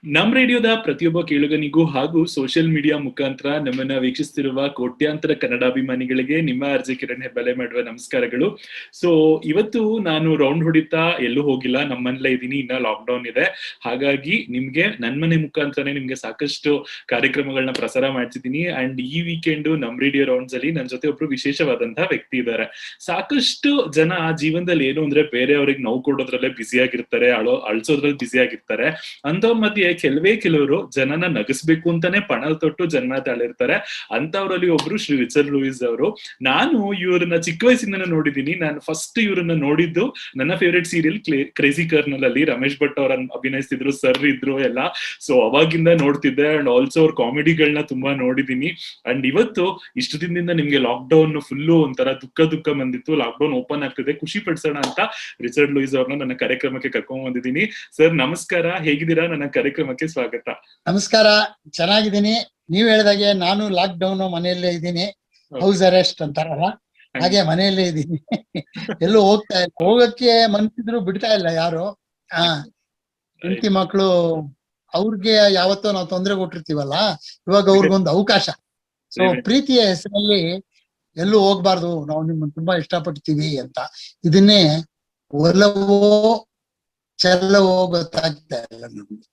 ನಮ್ ರೇಡಿಯೋದ ಪ್ರತಿಯೊಬ್ಬ ಕೇಳುಗನಿಗೂ ಹಾಗೂ ಸೋಷಿಯಲ್ ಮೀಡಿಯಾ ಮುಖಾಂತರ ನಮ್ಮನ್ನ ವೀಕ್ಷಿಸ್ತಿರುವ ಕೋಟ್ಯಾಂತರ ಕನ್ನಡಾಭಿಮಾನಿಗಳಿಗೆ ನಿಮ್ಮ ಅರ್ಜಿ ಕಿರಣ್ ಹೆಬ್ಬಾಲೆ ಮಾಡುವ ನಮಸ್ಕಾರಗಳು. ಸೊ ಇವತ್ತು ನಾನು ರೌಂಡ್ ಹೊಡಿತಾ ಎಲ್ಲೂ ಹೋಗಿಲ್ಲ, ನಮ್ಮನೇಲೇ ಇದ್ದೀನಿ. ಇನ್ನ ಲಾಕ್ ಡೌನ್ ಇದೆ, ಹಾಗಾಗಿ ನಿಮ್ಗೆ ನನ್ ಮನೆ ಮುಖಾಂತರನೇ ನಿಮ್ಗೆ ಸಾಕಷ್ಟು ಕಾರ್ಯಕ್ರಮಗಳನ್ನ ಪ್ರಸಾರ ಮಾಡ್ತಿದ್ದೀನಿ. ಅಂಡ್ ಈ ವೀಕೆಂಡ್ ನಮ್ ರೇಡಿಯೋ ರೌಂಡ್ಸ್ ಅಲ್ಲಿ ನನ್ನ ಜೊತೆ ಒಬ್ರು ವಿಶೇಷವಾದಂತಹ ವ್ಯಕ್ತಿ ಇದ್ದಾರೆ. ಸಾಕಷ್ಟು ಜನ ಜೀವನದಲ್ಲಿ ಏನು ಅಂದ್ರೆ ಬೇರೆಯವ್ರಿಗೆ ನೋವು ಕೊಡೋದ್ರಲ್ಲೇ ಬ್ಯುಸಿ ಆಗಿರ್ತಾರೆ, ಅಳ್ಸೋದ್ರಲ್ಲಿ ಬ್ಯುಸಿ ಆಗಿರ್ತಾರೆ. ಅಂತ ಮಧ್ಯೆ ಕೆಲವರು ಜನನ ನಗಿಸ್ಬೇಕು ಅಂತಾನೆ ಪಣ ತೊಟ್ಟು ಜನ್ಮ ತಾಳಿರ್ತಾರೆ. ಅಂತವ್ರಲ್ಲಿ ಒಬ್ರು ಶ್ರೀ ರಿಚರ್ಡ್ ಲೂಯಿಸ್ ಅವರು. ನಾನು ಇವ್ರನ್ನ ಚಿಕ್ಕ ವಯಸ್ಸಿಂದ ನೋಡಿದೀನಿ. ನಾನು ಫಸ್ಟ್ ಇವ್ರನ್ನ ನೋಡಿದ್ದು ನನ್ನ ಫೇವ್ರೆಟ್ ಸೀರಿಯಲ್ ಕ್ರೇಜಿ ಕರ್ನಲ್ ಅಲ್ಲಿ ರಮೇಶ್ ಭಟ್ ಅವ್ರ ಅಭಿನಯಿಸ್ತಿದ್ರು, ಸರ್ ಇದ್ರು ಎಲ್ಲ. ಸೊ ಅವಾಗಿಂದ ನೋಡ್ತಿದ್ದೆ. ಅಂಡ್ ಆಲ್ಸೋ ಅವ್ರ ಕಾಮಿಡಿಗಳನ್ನ ತುಂಬಾ ನೋಡಿದೀನಿ. ಅಂಡ್ ಇವತ್ತು ಇಷ್ಟು ದಿನದಿಂದ ನಿಮ್ಗೆ ಲಾಕ್ ಡೌನ್ ಫುಲ್ಲು ಒಂಥರ ದುಃಖ ಬಂದಿತ್ತು. ಲಾಕ್ ಡೌನ್ ಓಪನ್ ಆಗ್ತಿದೆ, ಖುಷಿ ಪಡಿಸೋಣ ಅಂತ ರಿಚರ್ಡ್ ಲೂಯಿಸ್ ಅವ್ರನ್ನ ನನ್ನ ಕಾರ್ಯಕ್ರಮಕ್ಕೆ ಕರ್ಕೊಂಡ್ ಬಂದಿದ್ದೀನಿ. ಸರ್ ನಮಸ್ಕಾರ, ಹೇಗಿದ್ದೀರಾ? ನನ್ನ ಕಾರ್ಯಕ್ರಮಕ್ಕೆ ಸ್ವಾಗತ. ನಮಸ್ಕಾರ, ಚೆನ್ನಾಗಿದ್ದೀನಿ. ನೀವ್ ಹೇಳಿದಾಗೆ ನಾನು ಲಾಕ್ ಡೌನ್ ಮನೆಯಲ್ಲೇ ಇದ್ದೀನಿ. ಹೌಸ್ ಅರೆಸ್ಟ್ ಅಂತಾರಲ್ಲ ಹಾಗೆ ಮನೆಯಲ್ಲೇ ಇದ್ದೀನಿ. ಎಲ್ಲೂ ಹೋಗ್ತಾ ಇಲ್ಲ, ಹೋಗಕ್ಕೆ ಮನ್ಸಿದ್ರು ಬಿಡ್ತಾ ಇಲ್ಲ ಯಾರು. ಹೆಂಡತಿ ಮಕ್ಕಳು ಅವ್ರಿಗೆ ಯಾವತ್ತೋ ನಾವು ತೊಂದರೆ ಕೊಟ್ಟಿರ್ತೀವಲ್ಲ, ಇವಾಗ ಅವ್ರಿಗೊಂದು ಅವಕಾಶ. ಸೊ ಪ್ರೀತಿಯ ಹೆಸರಲ್ಲಿ ಎಲ್ಲೂ ಹೋಗ್ಬಾರ್ದು, ನಾವು ನಿಮ್ಮನ್ನ ತುಂಬಾ ಇಷ್ಟಪಡ್ತೀವಿ ಅಂತ. ಇದನ್ನೇ ಒಲವೋ ಚೆಲ್ಲವೋ ಗೊತ್ತಾಗ್ತಾ ಇಲ್ಲ ನಮ್ಗೆ.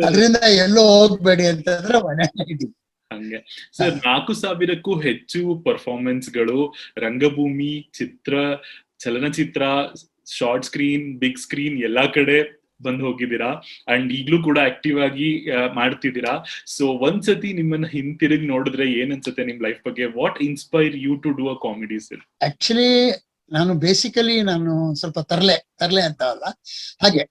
ಅದರಿಂದ ಎಲ್ಲೋ ಹೋಗ್ಬೇಡಿ ಅಂತಂದ್ರೆ ಮನೆಯಲ್ಲೇ ಇದೀವಿ. ಹಂಗೆ ಸರ್, 4,000ಕ್ಕೂ ಹೆಚ್ಚು ಪರ್ಫಾರ್ಮೆನ್ಸ್ ಗಳು ರಂಗಭೂಮಿ, ಚಲನಚಿತ್ರ, ಶಾರ್ಟ್ ಸ್ಕ್ರೀನ್, ಬಿಗ್ ಸ್ಕ್ರೀನ್ ಎಲ್ಲಾ ಕಡೆ ಬಂದು ಹೋಗಿದ್ದೀರಾ. ಅಂಡ್ ಈಗ್ಲೂ ಕೂಡ ಆಕ್ಟಿವ್ ಆಗಿ ಮಾಡ್ತಿದ್ದೀರಾ. ಸೊ ಒಂದ್ಸತಿ ನಿಮ್ಮನ್ನ ಹಿಂತಿರುಗಿ ನೋಡಿದ್ರೆ ಏನ್ ಅನ್ಸುತ್ತೆ ನಿಮ್ ಲೈಫ್ ಬಗ್ಗೆ? What inspire you to do a comedy sir? Actually ನಾನು ಬೇಸಿಕಲಿ ಸ್ವಲ್ಪ ತರ್ಲೆ ಅಂತ ಅಲ್ಲ, ಹಾಗೆ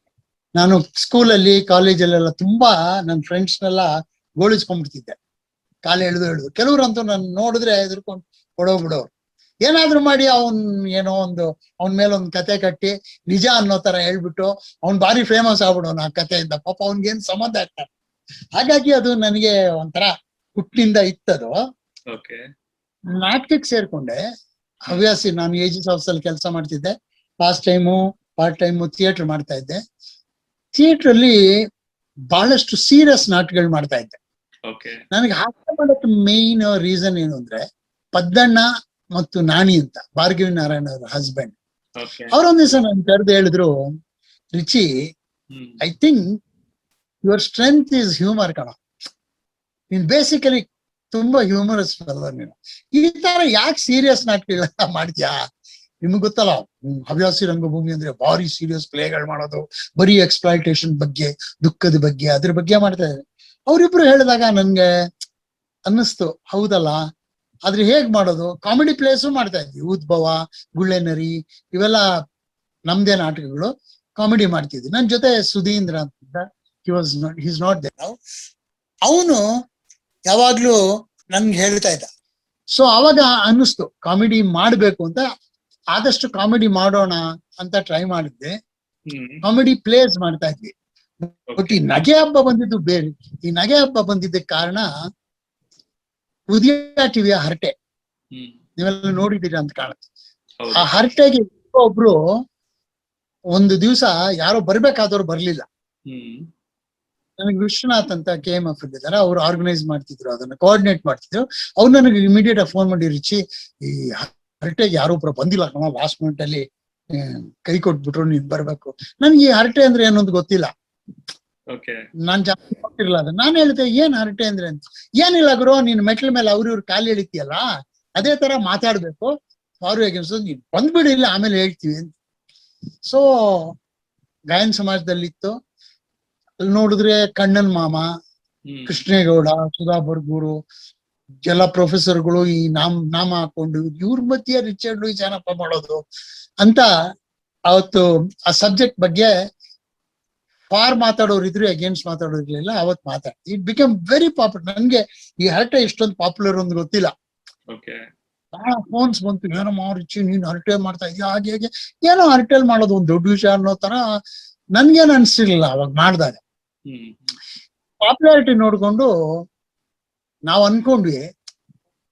ನಾನು ಸ್ಕೂಲಲ್ಲಿ ಕಾಲೇಜಲ್ಲೆಲ್ಲ ತುಂಬಾ ನನ್ನ ಫ್ರೆಂಡ್ಸ್ನೆಲ್ಲ ಗೋಳಿಸ್ಕೊಂಡ್ಬಿಡ್ತಿದ್ದೆ. ಕಾಲು ಎಳ್ದು ಕೆಲವ್ರಂತೂ ನಾನು ನೋಡಿದ್ರೆ ಎದುರ್ಕೊಂಡು ಬಿಡೋರು. ಏನಾದ್ರು ಮಾಡಿ ಅವನ್ ಮೇಲೆ ಒಂದು ಕತೆ ಕಟ್ಟಿ ನಿಜ ಅನ್ನೋ ತರ ಹೇಳ್ಬಿಟ್ಟು ಅವ್ನ್ ಭಾರಿ ಫೇಮಸ್ ಆಗ್ಬಿಡೋನು ಆ ಕಥೆಯಿಂದ. ಪಾಪ ಅವ್ನ್ಗೇನ್ ಸಂಬಂಧ ಆಗ್ತಾರೆ. ಹಾಗಾಗಿ ಅದು ನನಗೆ ಒಂಥರ ಹುಟ್ಟಿನಿಂದ ಇತ್ತದು. ನಾಟಕಕ್ಕೆ ಸೇರ್ಕೊಂಡೆ. ಹವ್ಯಾಸಿ, ನಾನು ಏಜಿಸ್ ಹೌಸ್ ಅಲ್ಲಿ ಕೆಲಸ ಮಾಡ್ತಿದ್ದೆ. ಪಾರ್ಟ್ ಟೈಮು ಥಿಯೇಟರ್ ಮಾಡ್ತಾ ಇದ್ದೆ. ಥಿಯೇಟರ್ ಅಲ್ಲಿ ಬಹಳಷ್ಟು ಸೀರಿಯಸ್ ನಾಟಕಗಳು ಮಾಡ್ತಾ ಇದ್ದೆ. ನನಗೆ ಹಾಸ್ಯ ಮಾಡೋಕೆ ಮೇನ್ ರೀಸನ್ ಏನು ಅಂದ್ರೆ, ಪದ್ದಣ್ಣ ಮತ್ತು ನಾಣಿ ಅಂತ, ಭಾರ್ಗವಿ ನಾರಾಯಣ ಅವರ ಹಸ್ಬೆಂಡ್, ಅವರೊಂದ್ ದಿವಸ ನನ್ ಕರೆದು ಹೇಳಿದ್ರು, Richie, I think your strength is humour ಕಣ. ನೀನ್ ಬೇಸಿಕಲಿ ತುಂಬಾ ಹ್ಯೂಮರಸ್ ಅಲ್ಲ ನೀನು. ಈ ತರ ಯಾಕೆ ಸೀರಿಯಸ್ ನಾಟಕಗಳೆಲ್ಲ ಮಾಡ್ತೀಯಾ? ನಿಮ್ಗೆ ಗೊತ್ತಲ್ಲ, ಹವ್ಯಾಸಿ ರಂಗಭೂಮಿ ಅಂದ್ರೆ ಭಾರಿ ಸೀರಿಯಸ್ ಪ್ಲೇಗಳು ಮಾಡೋದು, ಬರೀ ಎಕ್ಸ್ಪ್ಲಾಯಿಟೇಷನ್ ಬಗ್ಗೆ, ದುಃಖದ ಬಗ್ಗೆ, ಅದ್ರ ಬಗ್ಗೆ ಮಾಡ್ತಾ ಇದ್ದಾರೆ. ಅವ್ರಿಬ್ರು ಹೇಳಿದಾಗ ನನ್ಗೆ ಅನ್ನಿಸ್ತು, ಹೌದಲ್ಲ, ಆದ್ರೆ ಹೇಗ್ ಮಾಡೋದು? ಕಾಮಿಡಿ ಪ್ಲೇಸು ಮಾಡ್ತಾ ಇದ್ವಿ. ಉದ್ಭವ, ಗುಳ್ಳೆನರಿ, ಇವೆಲ್ಲ ನಮ್ದೇ ನಾಟಕಗಳು, ಕಾಮಿಡಿ ಮಾಡ್ತಿದ್ವಿ. ನನ್ ಜೊತೆ ಸುಧೀಂದ್ರ ಅಂತ, ಹೀಸ್ ನಾಟ್ ದೇರ್ ನೌ. ಅವನು ಯಾವಾಗ್ಲೂ ನನ್ಗೆ ಹೇಳ್ತಾ ಇದ್ದ. ಸೊ ಅವಾಗ ಅನ್ನಿಸ್ತು ಕಾಮಿಡಿ ಮಾಡ್ಬೇಕು ಅಂತ. ಆದಷ್ಟು ಕಾಮಿಡಿ ಮಾಡೋಣ ಅಂತ ಟ್ರೈ ಮಾಡಿದ್ದೆ. ಕಾಮಿಡಿ ಪ್ಲೇಸ್ ಮಾಡ್ತಾ ಇದ್ವಿ. ಬಟ್ ಈ ನಗೆ ಹಬ್ಬ ಬಂದಿದ್ದು ಬೇರೆ. ಈ ನಗೆ ಹಬ್ಬ ಬಂದಿದ್ದಕ್ಕೆ ಕಾರಣ ಉದಯ ಟಿವಿಯ ಹರಟೆ, ನೀವೆಲ್ಲ ನೋಡಿದ್ದೀರಾ ಅಂತ ಕಾಣುತ್ತೆ. ಆ ಹರಟೆಗೆ ಒಬ್ರು ಒಂದು ದಿವಸ ಯಾರೋ ಬರ್ಬೇಕಾದವ್ರು ಬರ್ಲಿಲ್ಲ. ನನಗೆ ವಿಶ್ವನಾಥ್ ಅಂತ KMF ಇದ್ದಾರೆ, ಅವ್ರು ಆರ್ಗನೈಸ್ ಮಾಡ್ತಿದ್ರು, ಅದನ್ನ ಕೋಆರ್ಡಿನೇಟ್ ಮಾಡ್ತಿದ್ರು. ಅವ್ರು ನನಗೆ ಇಮಿಡಿಯೇಟ್ ಆಗಿ ಫೋನ್ ಮಾಡಿ, ರಿಚಿ, ಈ ಹರಟೆಗೆ ಯಾರೋ ಒಬ್ರು ಬಂದಿಲ್ಲ ಕಣ, ಲಾಸ್ಟ್ ಮಿನಿಟ್ ಅಲ್ಲಿ ಕೈ ಕೊಟ್ಬಿಟ್ರು, ನೀನ್ ಬರ್ಬೇಕು. ನನ್ಗೆ ಈ ಹರಟೆ ಅಂದ್ರೆ ಏನೊಂದು ಗೊತ್ತಿಲ್ಲ, ನಾನ್ ಜಾಸ್ತಿ ಗೊತ್ತಿರಲ್ಲ. ಅದ ನಾನು ಹೇಳಿದೆ, ಏನ್ ಹರಟೆ ಅಂದ್ರೆ ಅಂತ. ಏನಿಲ್ಲ ಗುರು, ನೀನ್ ಮೆಟ್ಲ ಮೇಲೆ ಇವ್ರ ಕಾಲು ಎಳಿತೀಯಲ್ಲ, ಅದೇ ತರ ಮಾತಾಡ್ಬೇಕು, ನೀನ್ ಬಂದ್ಬಿಡಿ, ಇಲ್ಲ ಆಮೇಲೆ ಹೇಳ್ತೀವಿ ಅಂತ. ಸೊ ಗಾಯನ ಸಮಾಜದಲ್ಲಿತ್ತು. ಅಲ್ಲಿ ನೋಡಿದ್ರೆ ಕಣ್ಣನ್ ಮಾಮ, ಕೃಷ್ಣೇಗೌಡ, ಸುಧಾ ಬರ್ಗೂರು ಎಲ್ಲ ಪ್ರೊಫೆಸರ್ಗಳು ಈ ನಾಮ ಹಾಕೊಂಡು, ಇವ್ರ ಮಧ್ಯೆ ರಿಚರ್ಡ್ ಲೂಯಿಸ್ ಏನಪ್ಪ ಮಾಡೋದು ಅಂತ ಅವತ್ತು ಆ ಸಬ್ಜೆಕ್ಟ್ ಬಗ್ಗೆ ಫಾರ್ ಮಾತಾಡೋರು ಇದ್ರು, ಅಗೇನ್ಸ್ಟ್ ಮಾತಾಡೋರು ಇರ್ಲಿಲ್ಲ. ಅವತ್ತು ಮಾತಾಡ್ತೀವಿ. It become very popular. ನನ್ಗೆ ಈ ಹರಟೆ ಇಷ್ಟೊಂದು ಪಾಪ್ಯುಲರ್ ಒಂದು ಗೊತ್ತಿಲ್ಲ. ಬಹಳ ಫೋನ್ಸ್ ಬಂತು, ಏನೋ ರಿಚಿ ನೀನ್ ಹರಟೆ ಮಾಡ್ತಾ ಇದೀಯ, ಹಾಗೆ ಹೇಗೆ, ಏನೋ ಹರಟೆಲ್ ಮಾಡೋದು ಒಂದು ದೊಡ್ಡ ವಿಷಯ ಅನ್ನೋ ತರ ನನ್ಗೇನು ಅನ್ಸಿರ್ಲಿಲ್ಲ ಅವಾಗ ಮಾಡಿದಾಗ. ಪಾಪ್ಯುಲಾರಿಟಿ ನೋಡ್ಕೊಂಡು ನಾವ್ ಅನ್ಕೊಂಡ್ವಿ,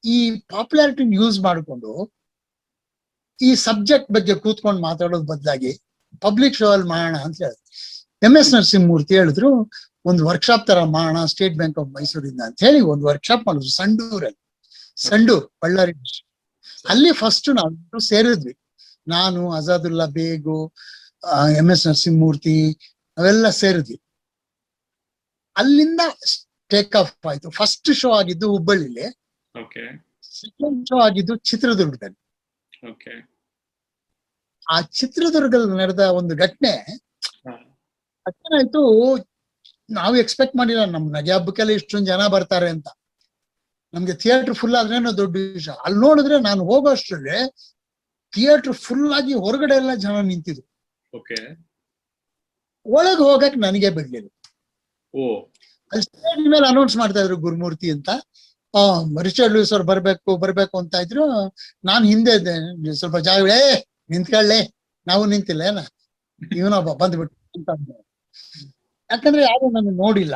ಈ ಪಾಪ್ಯುಲಾರಿಟಿ ಯೂಸ್ ಮಾಡಿಕೊಂಡು ಈ ಸಬ್ಜೆಕ್ಟ್ ಬಗ್ಗೆ ಕೂತ್ಕೊಂಡು ಮಾತಾಡೋದ್ ಬದಲಾಗಿ ಪಬ್ಲಿಕ್ ಶೋ ಅಲ್ಲಿ ಮಾಡೋಣ ಅಂತ ಹೇಳಿದ್ವಿ. MS ನರಸಿಂಹಮೂರ್ತಿ ಹೇಳಿದ್ರು ಒಂದು ವರ್ಕ್ಶಾಪ್ ತರ ಮಾಡೋಣ ಸ್ಟೇಟ್ ಬ್ಯಾಂಕ್ ಆಫ್ ಮೈಸೂರಿಂದ ಅಂತ ಹೇಳಿ ಒಂದು ವರ್ಕ್ಶಾಪ್ ಮಾಡಿದ್ರು ಸಂಡೂರಲ್ಲಿ, ಸಂಡೂರ್ ಬಳ್ಳಾರಿ district. ಅಲ್ಲಿ ಫಸ್ಟ್ ನಾವು ಸೇರಿದ್ವಿ, ನಾನು ಅಜಾದುಲ್ಲಾ ಬೇಗು, MS ನರಸಿಂಹಮೂರ್ತಿ ಅವೆಲ್ಲ ಸೇರಿದ್ವಿ. ಅಲ್ಲಿಂದ ಟೇಕ್ ಆಫ್ ಆಯ್ತು. ಫಸ್ಟ್ ಶೋ ಆಗಿದ್ದು ಹುಬ್ಬಳ್ಳಿಲಿ, ಸೆಕೆಂಡ್ ಶೋ ಆಗಿದ್ದು ಚಿತ್ರದುರ್ಗದಲ್ಲಿ. ಆ ಚಿತ್ರದುರ್ಗದಲ್ಲಿ ನಡೆದ ಒಂದು ಘಟನೆ ಆಯ್ತು, ನಾವು ಎಕ್ಸ್ಪೆಕ್ಟ್ ಮಾಡಿಲ್ಲ ನಮ್ ನಗೆ ಹಬ್ಬಕ್ಕೆಲ್ಲ ಇಷ್ಟೊಂದು ಜನ ಬರ್ತಾರೆ ಅಂತ. ನಮ್ಗೆ ಥಿಯೇಟರ್ ಫುಲ್ ಆದ್ರೇನೋ ದೊಡ್ಡ ವಿಷಯ. ಅಲ್ಲಿ ನೋಡಿದ್ರೆ ನಾನು ಹೋಗೋ ಅಷ್ಟರಲ್ಲಿ ಥಿಯೇಟರ್ ಫುಲ್ ಆಗಿ ಹೊರಗಡೆ ಎಲ್ಲ ಜನ ನಿಂತಿದ್ರು. ಒಳಗೆ ಹೋಗಕ್ ನನಗೆ ಬಿಡ್ಲಿಲ್ಲ. ಅಲ್ಲಿ ಸ್ಟೇಜ್ ಮೇಲೆ ಅನೌನ್ಸ್ ಮಾಡ್ತಾ ಇದ್ರು ಗುರುಮೂರ್ತಿ ಅಂತ, ರಿಚರ್ಡ್ ಲೂಯಿಸ್ ಅವ್ರು ಬರ್ಬೇಕು ಅಂತ ಇದ್ರು. ನಾನ್ ಹಿಂದೆ ಇದ್ದೆ, ಸ್ವಲ್ಪ ಜಾಗ ನಿಂತ್ಕೊಳ್ಳೆ, ನಾವು ನಿಂತಿಲ್ಲ ಏನ ಇವನೊಬ್ಬ ಬಂದ್ಬಿಟ್ಟು ಅಂತ. ಯಾಕಂದ್ರೆ ಯಾರು ನಾನು ನೋಡಿಲ್ಲ.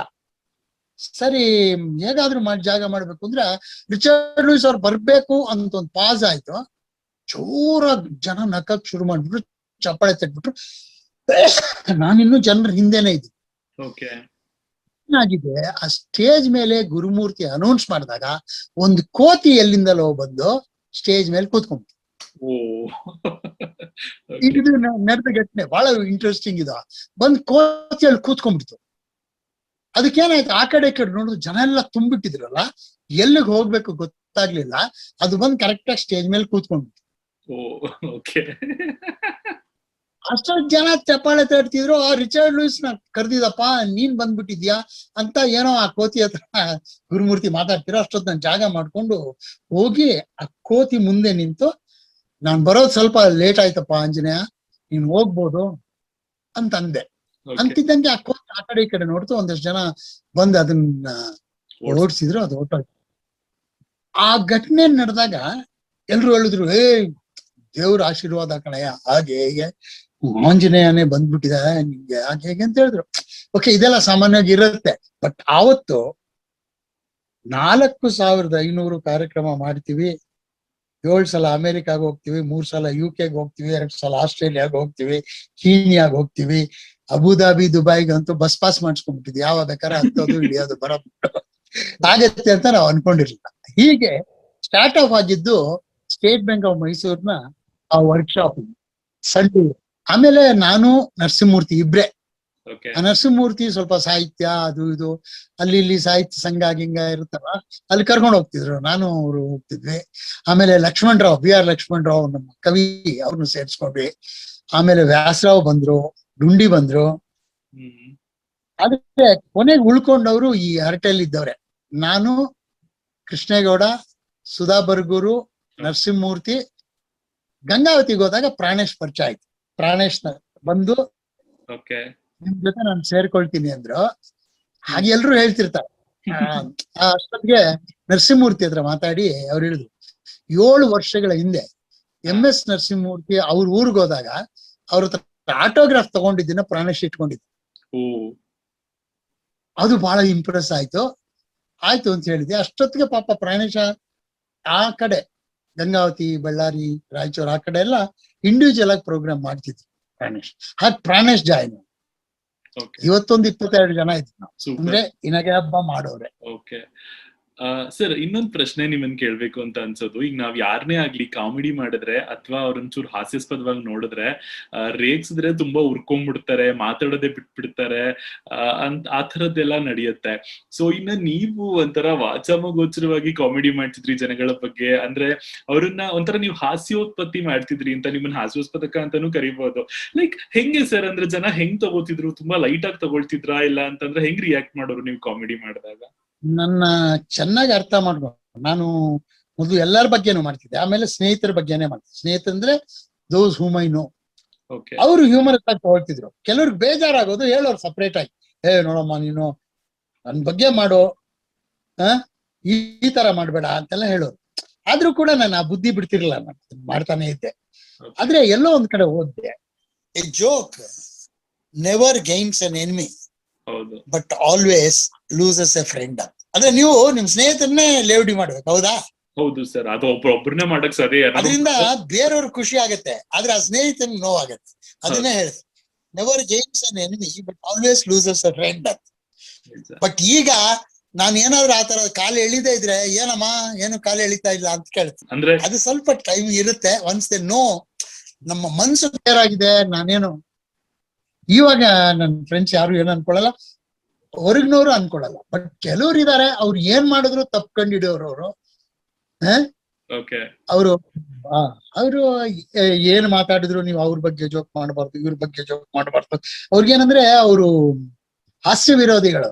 ಸರಿ ಹೇಗಾದ್ರೂ ಜಾಗ ಮಾಡ್ಬೇಕು ಅಂದ್ರೆ ರಿಚರ್ಡ್ ಲೂಯಿಸ್ ಅವ್ರು ಬರ್ಬೇಕು ಅಂತ ಒಂದು ಪಾಸ್ ಆಯ್ತು. ಜೋರಾಗಿ ಜನ ನಕ್ಕಕ್ ಶುರು ಮಾಡ್ಬಿಟ್ರು, ಚಪ್ಪಾಳೆ ತಟ್ಬಿಟ್ರು. ನಾನಿನ್ನು ಜನರ ಹಿಂದೆನೆ ಇದ್ದೆ. ಏನಾಗಿದೆ, ಆ ಸ್ಟೇಜ್ ಮೇಲೆ ಗುರುಮೂರ್ತಿ ಅನೌನ್ಸ್ ಮಾಡಿದಾಗ ಒಂದು ಕೋತಿ ಎಲ್ಲಿಂದಲೋ ಬಂದು ಸ್ಟೇಜ್ ಮೇಲೆ ಕೂತ್ಕೊಂಡ್ಬಿಟ್ಟು. ಇದು ನಡೆದ ಘಟನೆ ಬಹಳ ಇಂಟ್ರೆಸ್ಟಿಂಗ್ ಇದು. ಬಂದ್ ಕೋತಿಯಲ್ಲಿ ಕೂತ್ಕೊಂಡ್ಬಿಡ್ತು. ಅದಕ್ಕೇನಾಯ್ತು, ಆ ಕಡೆ ನೋಡಿದ್ರು ಜನ ಎಲ್ಲ ತುಂಬಿಟ್ಟಿದ್ರಲ್ಲ, ಎಲ್ಲಿಗೆ ಹೋಗ್ಬೇಕು ಗೊತ್ತಾಗ್ಲಿಲ್ಲ. ಅದು ಬಂದ್ ಕರೆಕ್ಟ್ ಆಗಿ ಸ್ಟೇಜ್ ಮೇಲೆ ಕೂತ್ಕೊಂಡ್ಬಿಟ್ಟು. ಅಷ್ಟೊಂದು ಜನ ಚಪ್ಪಾಳೆ ತಡ್ತಿದ್ರು. ಆ ರಿಚರ್ಡ್ ಲೂಯಿಸ್ ನ ಕರ್ದಿದಪ್ಪ, ನೀನ್ ಬಂದ್ಬಿಟ್ಟಿದ್ಯಾ ಅಂತ ಏನೋ ಆ ಕೋತಿ ಹತ್ರ ಗುರುಮೂರ್ತಿ ಮಾತಾಡ್ತಿರೋ. ಅಷ್ಟೊತ್ತು ನಾನು ಜಾಗ ಮಾಡ್ಕೊಂಡು ಹೋಗಿ ಆ ಕೋತಿ ಮುಂದೆ ನಿಂತು, ನಾನ್ ಬರೋದ್ ಸ್ವಲ್ಪ ಲೇಟ್ ಆಯ್ತಪ್ಪ ಆಂಜನೇಯ, ನೀನ್ ಹೋಗ್ಬೋದು ಅಂತ ಅಂದೆ. ಅಂತಿದ್ದಂಗೆ ಆ ಕೋತಿ ಆ ಕಡೆ ಈ ಕಡೆ ನೋಡ್ತು. ಒಂದಷ್ಟು ಜನ ಬಂದು ಅದನ್ನ ಓಡಿಸಿದ್ರು, ಅದು ಹೊರಟೋಯ್ತು. ಆ ಘಟನೆ ನಡೆದಾಗ ಎಲ್ರು ಹೇಳಿದ್ರು, ದೇವ್ರ ಆಶೀರ್ವಾದ ಕಣಯ್ಯ, ಹಾಗೆ ಹೇಗೆ ಆಂಜನೇಯನೇ ಬಂದ್ಬಿಟ್ಟಿದೆ ನಿಮ್ಗೆ, ಹಾಗೆ ಹೇಗೆ ಅಂತ ಹೇಳಿದ್ರು. ಓಕೆ, ಇದೆಲ್ಲ ಸಾಮಾನ್ಯವಾಗಿ ಇರುತ್ತೆ. ಬಟ್ ಆವತ್ತು 4500 ಕಾರ್ಯಕ್ರಮ ಮಾಡ್ತೀವಿ. 7 ಸಲ ಅಮೆರಿಕಾಗ ಹೋಗ್ತೀವಿ, 3 ಸಲ UK ಹೋಗ್ತೀವಿ, 2 ಸಲ ಆಸ್ಟ್ರೇಲಿಯಾಗ ಹೋಗ್ತೀವಿ, ಕೀನ್ಯಾಗ ಹೋಗ್ತೀವಿ, ಅಬುದಾಬಿ ದುಬೈಗಂತೂ ಬಸ್ ಪಾಸ್ ಮಾಡಿಸ್ಕೊಂಡ್ಬಿಟ್ಟಿದ್ವಿ. ಯಾವ ಬೇಕಾದ್ರೆ ಹತ್ತೋದು ಇಳಿಯೋದು ಬರೋದು ಆಗತ್ತೆ ಅಂತ ನಾವು ಅನ್ಕೊಂಡಿರ್ಲಿಲ್ಲ. ಹೀಗೆ ಸ್ಟಾರ್ಟ್ ಆಫ್ ಆಗಿದ್ದು ಸ್ಟೇಟ್ ಬ್ಯಾಂಕ್ ಆಫ್ ಮೈಸೂರ್ನ ಆ ವರ್ಕ್ಶಾಪ್ ಸಂಡೂರು. ಆಮೇಲೆ ನಾನು ನರಸಿಂಹಮೂರ್ತಿ ಇಬ್ರೆ. ಆ ನರಸಿಂಹಮೂರ್ತಿ ಸ್ವಲ್ಪ ಸಾಹಿತ್ಯ ಅದು ಇದು ಅಲ್ಲಿ ಇಲ್ಲಿ ಸಾಹಿತ್ಯ ಸಂಘ ಗಿಂಗ ಇರುತ್ತಲ್ಲ, ಅಲ್ಲಿ ಕರ್ಕೊಂಡು ಹೋಗ್ತಿದ್ರು, ನಾನು ಅವರು ಹೋಗ್ತಿದ್ವಿ. ಆಮೇಲೆ ಲಕ್ಷ್ಮಣರಾವ್, BR ಲಕ್ಷ್ಮಣರಾವ್ ನಮ್ಮ ಕವಿ, ಅವ್ರನ್ನ ಸೇರ್ಸ್ಕೊಂಡ್ವಿ. ಆಮೇಲೆ ವ್ಯಾಸರಾವ್ ಬಂದ್ರು, ಡುಂಡಿ ಬಂದ್ರು. ಅದಕ್ಕೆ ಕೊನೆಗೆ ಉಳ್ಕೊಂಡವ್ರು ಈ ಹರಟೆಯಲ್ಲಿ ಇದ್ದವ್ರೆ. ನಾನು, ಕೃಷ್ಣೇಗೌಡ, ಸುಧಾ ಬರ್ಗೂರು, ನರಸಿಂಹಮೂರ್ತಿ. ಗಂಗಾವತಿಗೆ ಹೋದಾಗ ಪ್ರಾಣೇಶ್ ಪರಿಚಯ ಆಯ್ತು. ಪ್ರಾಣೇಶ್ ಬಂದು ನಿಮ್ ಜೊತೆ ನಾನು ಸೇರ್ಕೊಳ್ತೀನಿ ಅಂದ್ರು. ಹಾಗೆ ಎಲ್ರು ಹೇಳ್ತಿರ್ತಾರೆ. ಅಷ್ಟೊತ್ತಿಗೆ ನರಸಿಂಹಮೂರ್ತಿ ಹತ್ರ ಮಾತಾಡಿ ಅವ್ರು ಹೇಳಿದ್ರು, 7 ವರ್ಷಗಳ ಹಿಂದೆ MS ನರಸಿಂಹಮೂರ್ತಿ ಅವ್ರ ಊರಿಗೆ ಹೋದಾಗ ಅವ್ರ ಹತ್ರ ಆಟೋಗ್ರಾಫ್ ತಗೊಂಡಿದ್ದನ್ನ ಪ್ರಾಣೇಶ್ ಇಟ್ಕೊಂಡಿದ್ದು. ಅದು ಬಹಳ ಇಂಪ್ರೆಸ್ ಆಯ್ತು ಅಂತ ಹೇಳಿದೆ. ಅಷ್ಟೊತ್ತಿಗೆ ಪಾಪ ಪ್ರಾಣೇಶ ಆ ಕಡೆ ಗಂಗಾವತಿ, ಬಳ್ಳಾರಿ, ರಾಯಚೂರು ಆ ಕಡೆ ಎಲ್ಲ ಇಂಡಿವಿಜುವಲ್ ಆಗಿ ಪ್ರೋಗ್ರಾಮ್ ಮಾಡ್ತಿದ್ರು ಪ್ರಾಣೇಶ್. ಹಾಗೆ ಪ್ರಾಣೇಶ್ ಜಾಯ್ನ್. ಇವತ್ತೊಂದು 22 ಜನ ಇದ್ರು ನಾವು, ಅಂದ್ರೆ ಇನಗೆ ಹಬ್ಬ ಮಾಡೋರೆ. ಸರ್, ಇನ್ನೊಂದು ಪ್ರಶ್ನೆ ನಿಮ್ಮನ್ ಕೇಳ್ಬೇಕು ಅಂತ ಅನ್ಸೋದು, ಈಗ ನಾವ್ ಯಾರನ್ನೇ ಆಗ್ಲಿ ಕಾಮಿಡಿ ಮಾಡಿದ್ರೆ ಅಥವಾ ಅವ್ರೊಂಚೂರು ಹಾಸ್ಯಾಸ್ಪದವಾಗಿ ನೋಡಿದ್ರೆ ರೇಗ್ಸಿದ್ರೆ ತುಂಬಾ ಉರ್ಕೊಂಡ್ಬಿಡ್ತಾರೆ, ಮಾತಾಡೋದೇ ಬಿಟ್ಬಿಡ್ತಾರೆ, ಆ ಥರದ್ದೆಲ್ಲ ನಡೆಯುತ್ತೆ. ಸೊ ಇನ್ನ ನೀವು ಒಂಥರ ವಾಚಾಮಗೋಚರವಾಗಿ ಕಾಮಿಡಿ ಮಾಡ್ತಿದ್ರಿ ಜನಗಳ ಬಗ್ಗೆ, ಅಂದ್ರೆ ಅವ್ರನ್ನ ಒಂಥರ ನೀವು ಹಾಸ್ಯೋತ್ಪತ್ತಿ ಮಾಡ್ತಿದ್ರಿ ಅಂತ, ನಿಮ್ಮನ್ನ ಹಾಸ್ಯೋತ್ಪದಕ ಅಂತಾನೂ ಕರಿಬಹುದು. ಲೈಕ್ ಹೆಂಗೆ ಸರ್, ಅಂದ್ರೆ ಜನ ಹೆಂಗ್ ತಗೋತಿದ್ರು? ತುಂಬಾ ಲೈಟ್ ಆಗಿ ತಗೊಳ್ತಿದ್ರಾ, ಇಲ್ಲ ಅಂತಂದ್ರೆ ಹೆಂಗ್ ರಿಯಾಕ್ಟ್ ಮಾಡೋರು ನೀವು ಕಾಮಿಡಿ ಮಾಡಿದಾಗ? ನನ್ನ ಚೆನ್ನಾಗಿ ಅರ್ಥ ಮಾಡ್ಬೋದು. ನಾನು ಮೊದಲು ಎಲ್ಲರ ಬಗ್ಗೆನೂ ಮಾಡ್ತಿದ್ದೆ, ಆಮೇಲೆ ಸ್ನೇಹಿತರ ಬಗ್ಗೆನೇ ಮಾಡ್ತಿದ್ದೆ. ಸ್ನೇಹಿತರಂದ್ರೆ ದೋಸ್ ಹೂಮ್ ಐ ನೋ. ಅವರು ಹ್ಯೂಮರ್ ಆಗಿ ತಗೊಳ್ತಿದ್ರು. ಕೆಲವ್ರಿಗೆ ಬೇಜಾರಾಗೋದು, ಹೇಳೋರು ಸಪ್ರೇಟ್ ಆಗಿ, ನೋಡಮ್ಮ ನೀನು ನನ್ ಬಗ್ಗೆ ಮಾಡೋ, ಈ ತರ ಮಾಡ್ಬೇಡ ಅಂತೆಲ್ಲ ಹೇಳೋರು. ಆದ್ರೂ ಕೂಡ ನಾನು ಆ ಬುದ್ಧಿ ಬಿಡ್ತಿರ್ಲಿಲ್ಲ, ನಾನು ಮಾಡ್ತಾನೆ ಇದ್ದೆ. ಆದ್ರೆ ಎಲ್ಲೋ ಒಂದ್ ಕಡೆ ಓದ್ದೆ, a joke never gains an enemy but always loses a friend. ಅಂದ್ರೆ ನೀವು ನಿಮ್ ಸ್ನೇಹಿತರನ್ನೇ ಲೇವಡಿ ಮಾಡ್ಬೇಕು, ಹೌದಾ? ಹೌದು ಸರ್, ಅದು ಒಬ್ಬರನ್ನೇ ಮಾಡಕ್ ಸರಿ. ಅದರಿಂದ ಬೇರೆಯವ್ರ ಖುಷಿ ಆಗತ್ತೆ, ಆದ್ರೆ ಆ ಸ್ನೇಹಿತನ ನೋವಾಗತ್ತೆ. ಅದನ್ನೇ ಹೇಳಿದೆ. Never gains an enemy but always loses a friend ಅಂತ. ನಿಜ. ಬಟ್ ಈಗ ನಾನು ಏನಾದ್ರು ಆತರ ಕಾಲು ಎಳಿದೇ ಇದ್ರೆ ಏನಮ್ಮ ಏನು ಕಾಲು ಎಳಿತಾ ಇಲ್ಲ ಅಂತ ಕೇಳ್ತೀನಿ. ಅಂದ್ರೆ ಅದು ಸ್ವಲ್ಪ ಟೈಮ್ ಇರುತ್ತೆ. ಒನ್ಸ್ ದೇ ನೋ ನಮ್ಮ ಮನ್ಸು ಕ್ಲಿಯರ್ ಆಗಿದೆ, ನಾನೇನು ಇವಾಗ ನನ್ನ ಫ್ರೆಂಡ್ಸ್ ಯಾರು ಏನು ಅನ್ಕೊಳಲ್ಲ, ಹೊರಗಿನವರು ಅನ್ಕೊಳಲ್ಲ. ಬಟ್ ಕೆಲವ್ರು ಇದಾರೆ, ಅವ್ರು ಏನ್ ಮಾಡಿದ್ರು ತಪ್ಕೊಂಡ್ ಹಿಡಿಯೋರು ಅವರು. ಓಕೆ ಅವರು ಅವರು ಏನ್ ಮಾತಾಡಿದ್ರು ನೀವು ಅವ್ರ ಬಗ್ಗೆ ಜೋಕ್ ಮಾಡಬಾರ್ದು, ಇವ್ರ ಬಗ್ಗೆ ಜೋಕ್ ಮಾಡಬಾರ್ದು. ಅವ್ರಿಗೇನಂದ್ರೆ ಅವರು ಹಾಸ್ಯ ವಿರೋಧಿಗಳು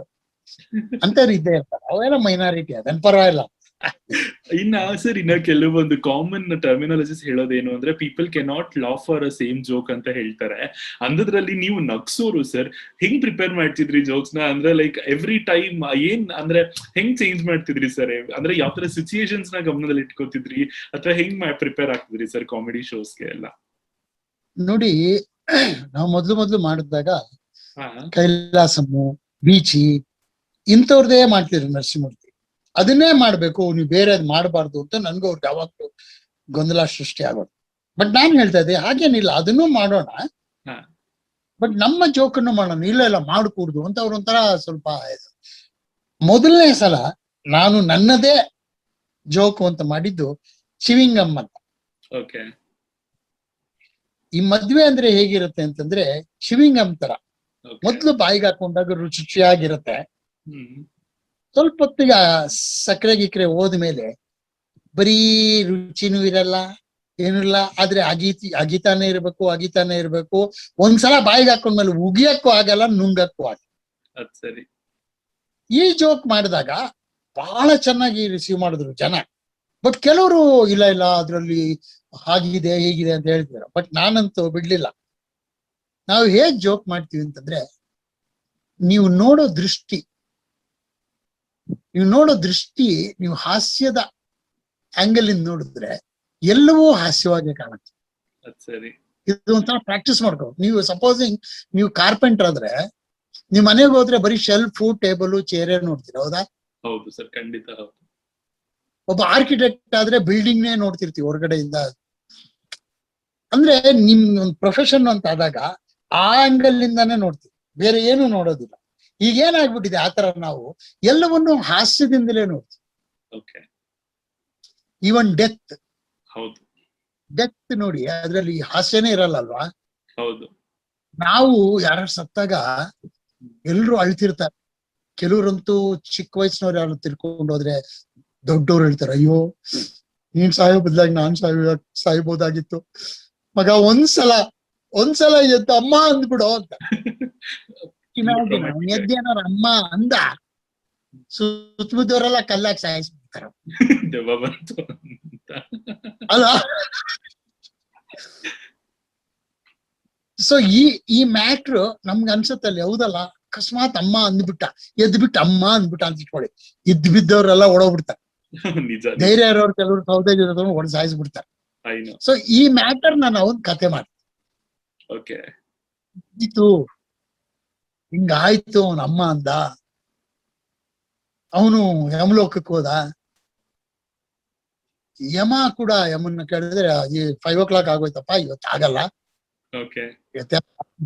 ಅಂತವ್ರು ಇದ್ದೇ ಇರ್ತಾರೆ. ಅವೆಲ್ಲ ಮೈನಾರಿಟಿ, ಅದನ್ ಪರವಾಗಿಲ್ಲ. ಇನ್ನ ಕೆಲವೊಂದು ಕಾಮನ್ ಟರ್ಮಿನಾಲಜೀಸ್ ಹೇಳೋದೇನು ಅಂದ್ರೆ people cannot laugh for a same joke ಅಂತ ಹೇಳ್ತಾರೆ. ಅಂದ್ರಲ್ಲಿ ನೀವು ನಗ್ಸೋರು ಸರ್ ಹೆಂಗ್ ಪ್ರಿಪೇರ್ ಮಾಡ್ತಿದ್ರಿ ಜೋಕ್ಸ್ ನ? ಅಂದ್ರೆ ಲೈಕ್ ಎವ್ರಿ ಟೈಮ್ ಏನ್ ಅಂದ್ರೆ ಹೆಂಗ್ ಚೇಂಜ್ ಮಾಡ್ತಿದ್ರಿ ಸರ್? ಅಂದ್ರೆ ಯಾವ ತರ ಸಿಚುಯೇಷನ್ಸ್ ನ ಗಮನದಲ್ಲಿ ಇಟ್ಕೋತಿದ್ರಿ ಅಥವಾ ಹೆಂಗ್ ಪ್ರಿಪೇರ್ ಆಗ್ತಿದ್ರಿ ಸರ್ ಕಾಮಿಡಿ ಶೋಸ್ಗೆ ಎಲ್ಲ? ನೋಡಿ, ನಾವು ಮೊದ್ಲು ಮಾಡಿದಾಗ ಕೈಲಾಸಮ್ಮು, ಬೀಚಿ ಇಂಥವ್ರದೇ ಮಾಡ್ತಿದ್ರು ನರಸಿಂಹಮೂರ್ತಿ. ಅದನ್ನೇ ಮಾಡ್ಬೇಕು, ನೀವು ಬೇರೆ ಮಾಡಬಾರ್ದು ಅಂತ ನನ್ಗೂ ಅವ್ರಿಗೆ ಯಾವಾಗ್ಲೂ ಗೊಂದಲ ಸೃಷ್ಟಿ ಆಗೋದು. ಬಟ್ ನಾನ್ ಹೇಳ್ತಾ ಇದ್ದೆ ಹಾಗೇನಿಲ್ಲ, ಅದನ್ನೂ ಮಾಡೋಣ, ಬಟ್ ನಮ್ಮ ಜೋಕನ್ನು ಮಾಡೋಣ, ಇಲ್ಲ ಮಾಡಕೂಡ್ದು ಅಂತ ಅವ್ರ ಒಂಥರ ಸ್ವಲ್ಪ ಇದು. ಮೊದಲನೇ ಸಲ ನಾನು ನನ್ನದೇ ಜೋಕು ಅಂತ ಮಾಡಿದ್ದು ಚಿವಿಂಗಮ್ ಅಂತ. ಈ ಮದ್ವೆ ಅಂದ್ರೆ ಹೇಗಿರುತ್ತೆ ಅಂತಂದ್ರೆ ಚಿವಿಂಗಮ್ ತರ. ಮೊದ್ಲು ಬಾಯಿಗೆ ಹಾಕೊಂಡಾಗ ರುಚಿಯಾಗಿರುತ್ತೆ. ಸ್ವಲ್ಪ ಹೊತ್ತಿಗೆ ಸಕ್ಕರೆ ಗಿಕ್ರೆ ಹೋದ್ಮೇಲೆ ಬರೀ ರುಚಿನೂ ಇರಲ್ಲ, ಏನೂ ಇಲ್ಲ. ಆದ್ರೆ ಅಗಿತಾನೆ ಇರ್ಬೇಕು. ಒಂದ್ಸಲ ಬಾಯಿಗೆ ಹಾಕೊಂಡ್ಮೇಲೆ ಉಗಿಯಕ್ಕೂ ಆಗಲ್ಲ, ನುಂಗಕ್ಕೂ ಆಗಲ್ಲ. ಸರಿ. ಈ ಜೋಕ್ ಮಾಡಿದಾಗ ಬಹಳ ಚೆನ್ನಾಗಿ ರಿಸೀವ್ ಮಾಡಿದ್ರು ಜನ. ಬಟ್ ಕೆಲವರು ಇಲ್ಲ ಅದ್ರಲ್ಲಿ ಹಾಗಿದೆ ಹೀಗಿದೆ ಅಂತ ಹೇಳ್ತಿದ್ರು. ಬಟ್ ನಾನಂತೂ ಬಿಡ್ಲಿಲ್ಲ. ನಾವು ಹೇಗ್ ಜೋಕ್ ಮಾಡ್ತೀವಿ ಅಂತಂದ್ರೆ, ನೀವು ನೋಡೋ ದೃಷ್ಟಿ, ನೀವು ಹಾಸ್ಯದ ಆಂಗಲ್ ಇಂದ ನೋಡಿದ್ರೆ ಎಲ್ಲವೂ ಹಾಸ್ಯವಾಗಿ ಕಾಣುತ್ತೆ. ಇದು ಒಂಥರ ಪ್ರಾಕ್ಟೀಸ್ ಮಾಡ್ಕೋ. ನೀವು ಸಪೋಸಿಂಗ್ ನೀವು ಕಾರ್ಪೆಂಟರ್ ಆದ್ರೆ ನಿಮ್ ಮನೆಗೆ ಹೋದ್ರೆ ಬರೀ ಶೆಲ್ಫ್, ಟೇಬಲ್, ಚೇರ್ ನೋಡ್ತೀರ, ಹೌದಾ? ಹೌದು ಸರ್, ಖಂಡಿತ ಹೌದು. ಒಬ್ಬ ಆರ್ಕಿಟೆಕ್ಟ್ ಆದ್ರೆ ಬಿಲ್ಡಿಂಗ್ ನೇ ನೋಡ್ತಿರ್ತೀವಿ ಹೊರಗಡೆಯಿಂದ. ಅಂದ್ರೆ ನಿಮ್ ಒಂದು ಪ್ರೊಫೆಷನ್ ಅಂತ ಆದಾಗ ಆ ಆಂಗಲ್ ಇಂದಾನೇ ನೋಡ್ತೀವಿ, ಬೇರೆ ಏನು ನೋಡೋದಿಲ್ಲ. ಈಗ ಏನಾಗ್ಬಿಟ್ಟಿದೆ, ಆತರ ನಾವು ಎಲ್ಲವನ್ನು ಹಾಸ್ಯದಿಂದಲೇ ನೋಡ್ತೀವಿ. ಈವನ್ ಡೆತ್ ನೋಡಿ, ಅದ್ರಲ್ಲಿ ಹಾಸ್ಯನೇ ಇರಲ್ಲ ಅಲ್ವಾ? ಹೌದು. ನಾವು ಯಾರು ಸತ್ತಾಗ ಎಲ್ರು ಅಳ್ತಿರ್ತಾರೆ. ಕೆಲವ್ರಂತೂ ಚಿಕ್ಕ ವಯಸ್ಸಿನವ್ರು ಯಾರು ತಿರ್ಕೊಂಡು ಹೋದ್ರೆ ದೊಡ್ಡವ್ರು ಹೇಳ್ತಾರೆ, ಅಯ್ಯೋ ನೀನ್ ಸಾಯೋ ಬದ್ಲಾಗಿ ನಾನ್ ಸಾಯ್ಬೋದಾಗಿತ್ತು ಮಗ, ಒಂದ್ಸಲ ಎದ್ದು ಅಮ್ಮ ಅಂದ್ಬಿಡೋ ಅಂತ. ಎದ್ದೇನಾರ ಅಮ್ಮ ಅಂದ ಸುತ್ತಮುತ್ತವರೆಲ್ಲ ಕಲ್ಲಾಗಿ ಸಾಯಿಸ್ಬಿಡ್ತಾರ ಅಲ್ಲ. ಸೊ ಈ ಮ್ಯಾಟ್ರು ನಮ್ಗೆ ಅನ್ಸತ್ತಲ್ಲಿ, ಹೌದಲ್ಲ? ಅಕಸ್ಮಾತ್ ಅಮ್ಮ ಅಂದ್ಬಿಟ್ಟ, ಎದ್ಬಿಟ್ಟು ಅಮ್ಮ ಅಂದ್ಬಿಟ್ಟ ಅಂತ ಇಟ್ಕೊಳ್ಳಿ, ಇದ್ ಬಿದ್ದವ್ರೆಲ್ಲ ಓಡೋಗ್ಬಿಡ್ತಾರೆ. ಧೈರ್ಯ ಇರೋರು ಕೆಲವರು ಸೌದೆ ಒಡ್ ಸಾಯಿಸ್ಬಿಡ್ತಾರೆ. ಸೊ ಈ ಮ್ಯಾಟರ್ ನಾನು ಅವನ್ ಕತೆ ಮಾಡ್ತೀನಿ. ಹಿಂಗಾಯ್ತು, ಅವನ ಅಮ್ಮ ಅಂದ, ಅವನು ಯಮಲೋಕಕ್ಕೆ ಹೋದ. ಯಮನ್ನ ಕೇಳಿದ್ರೆ 5 o'clock ಆಗೋಯ್ತಪ್ಪ, ಇವತ್ತು ಆಗಲ್ಲ,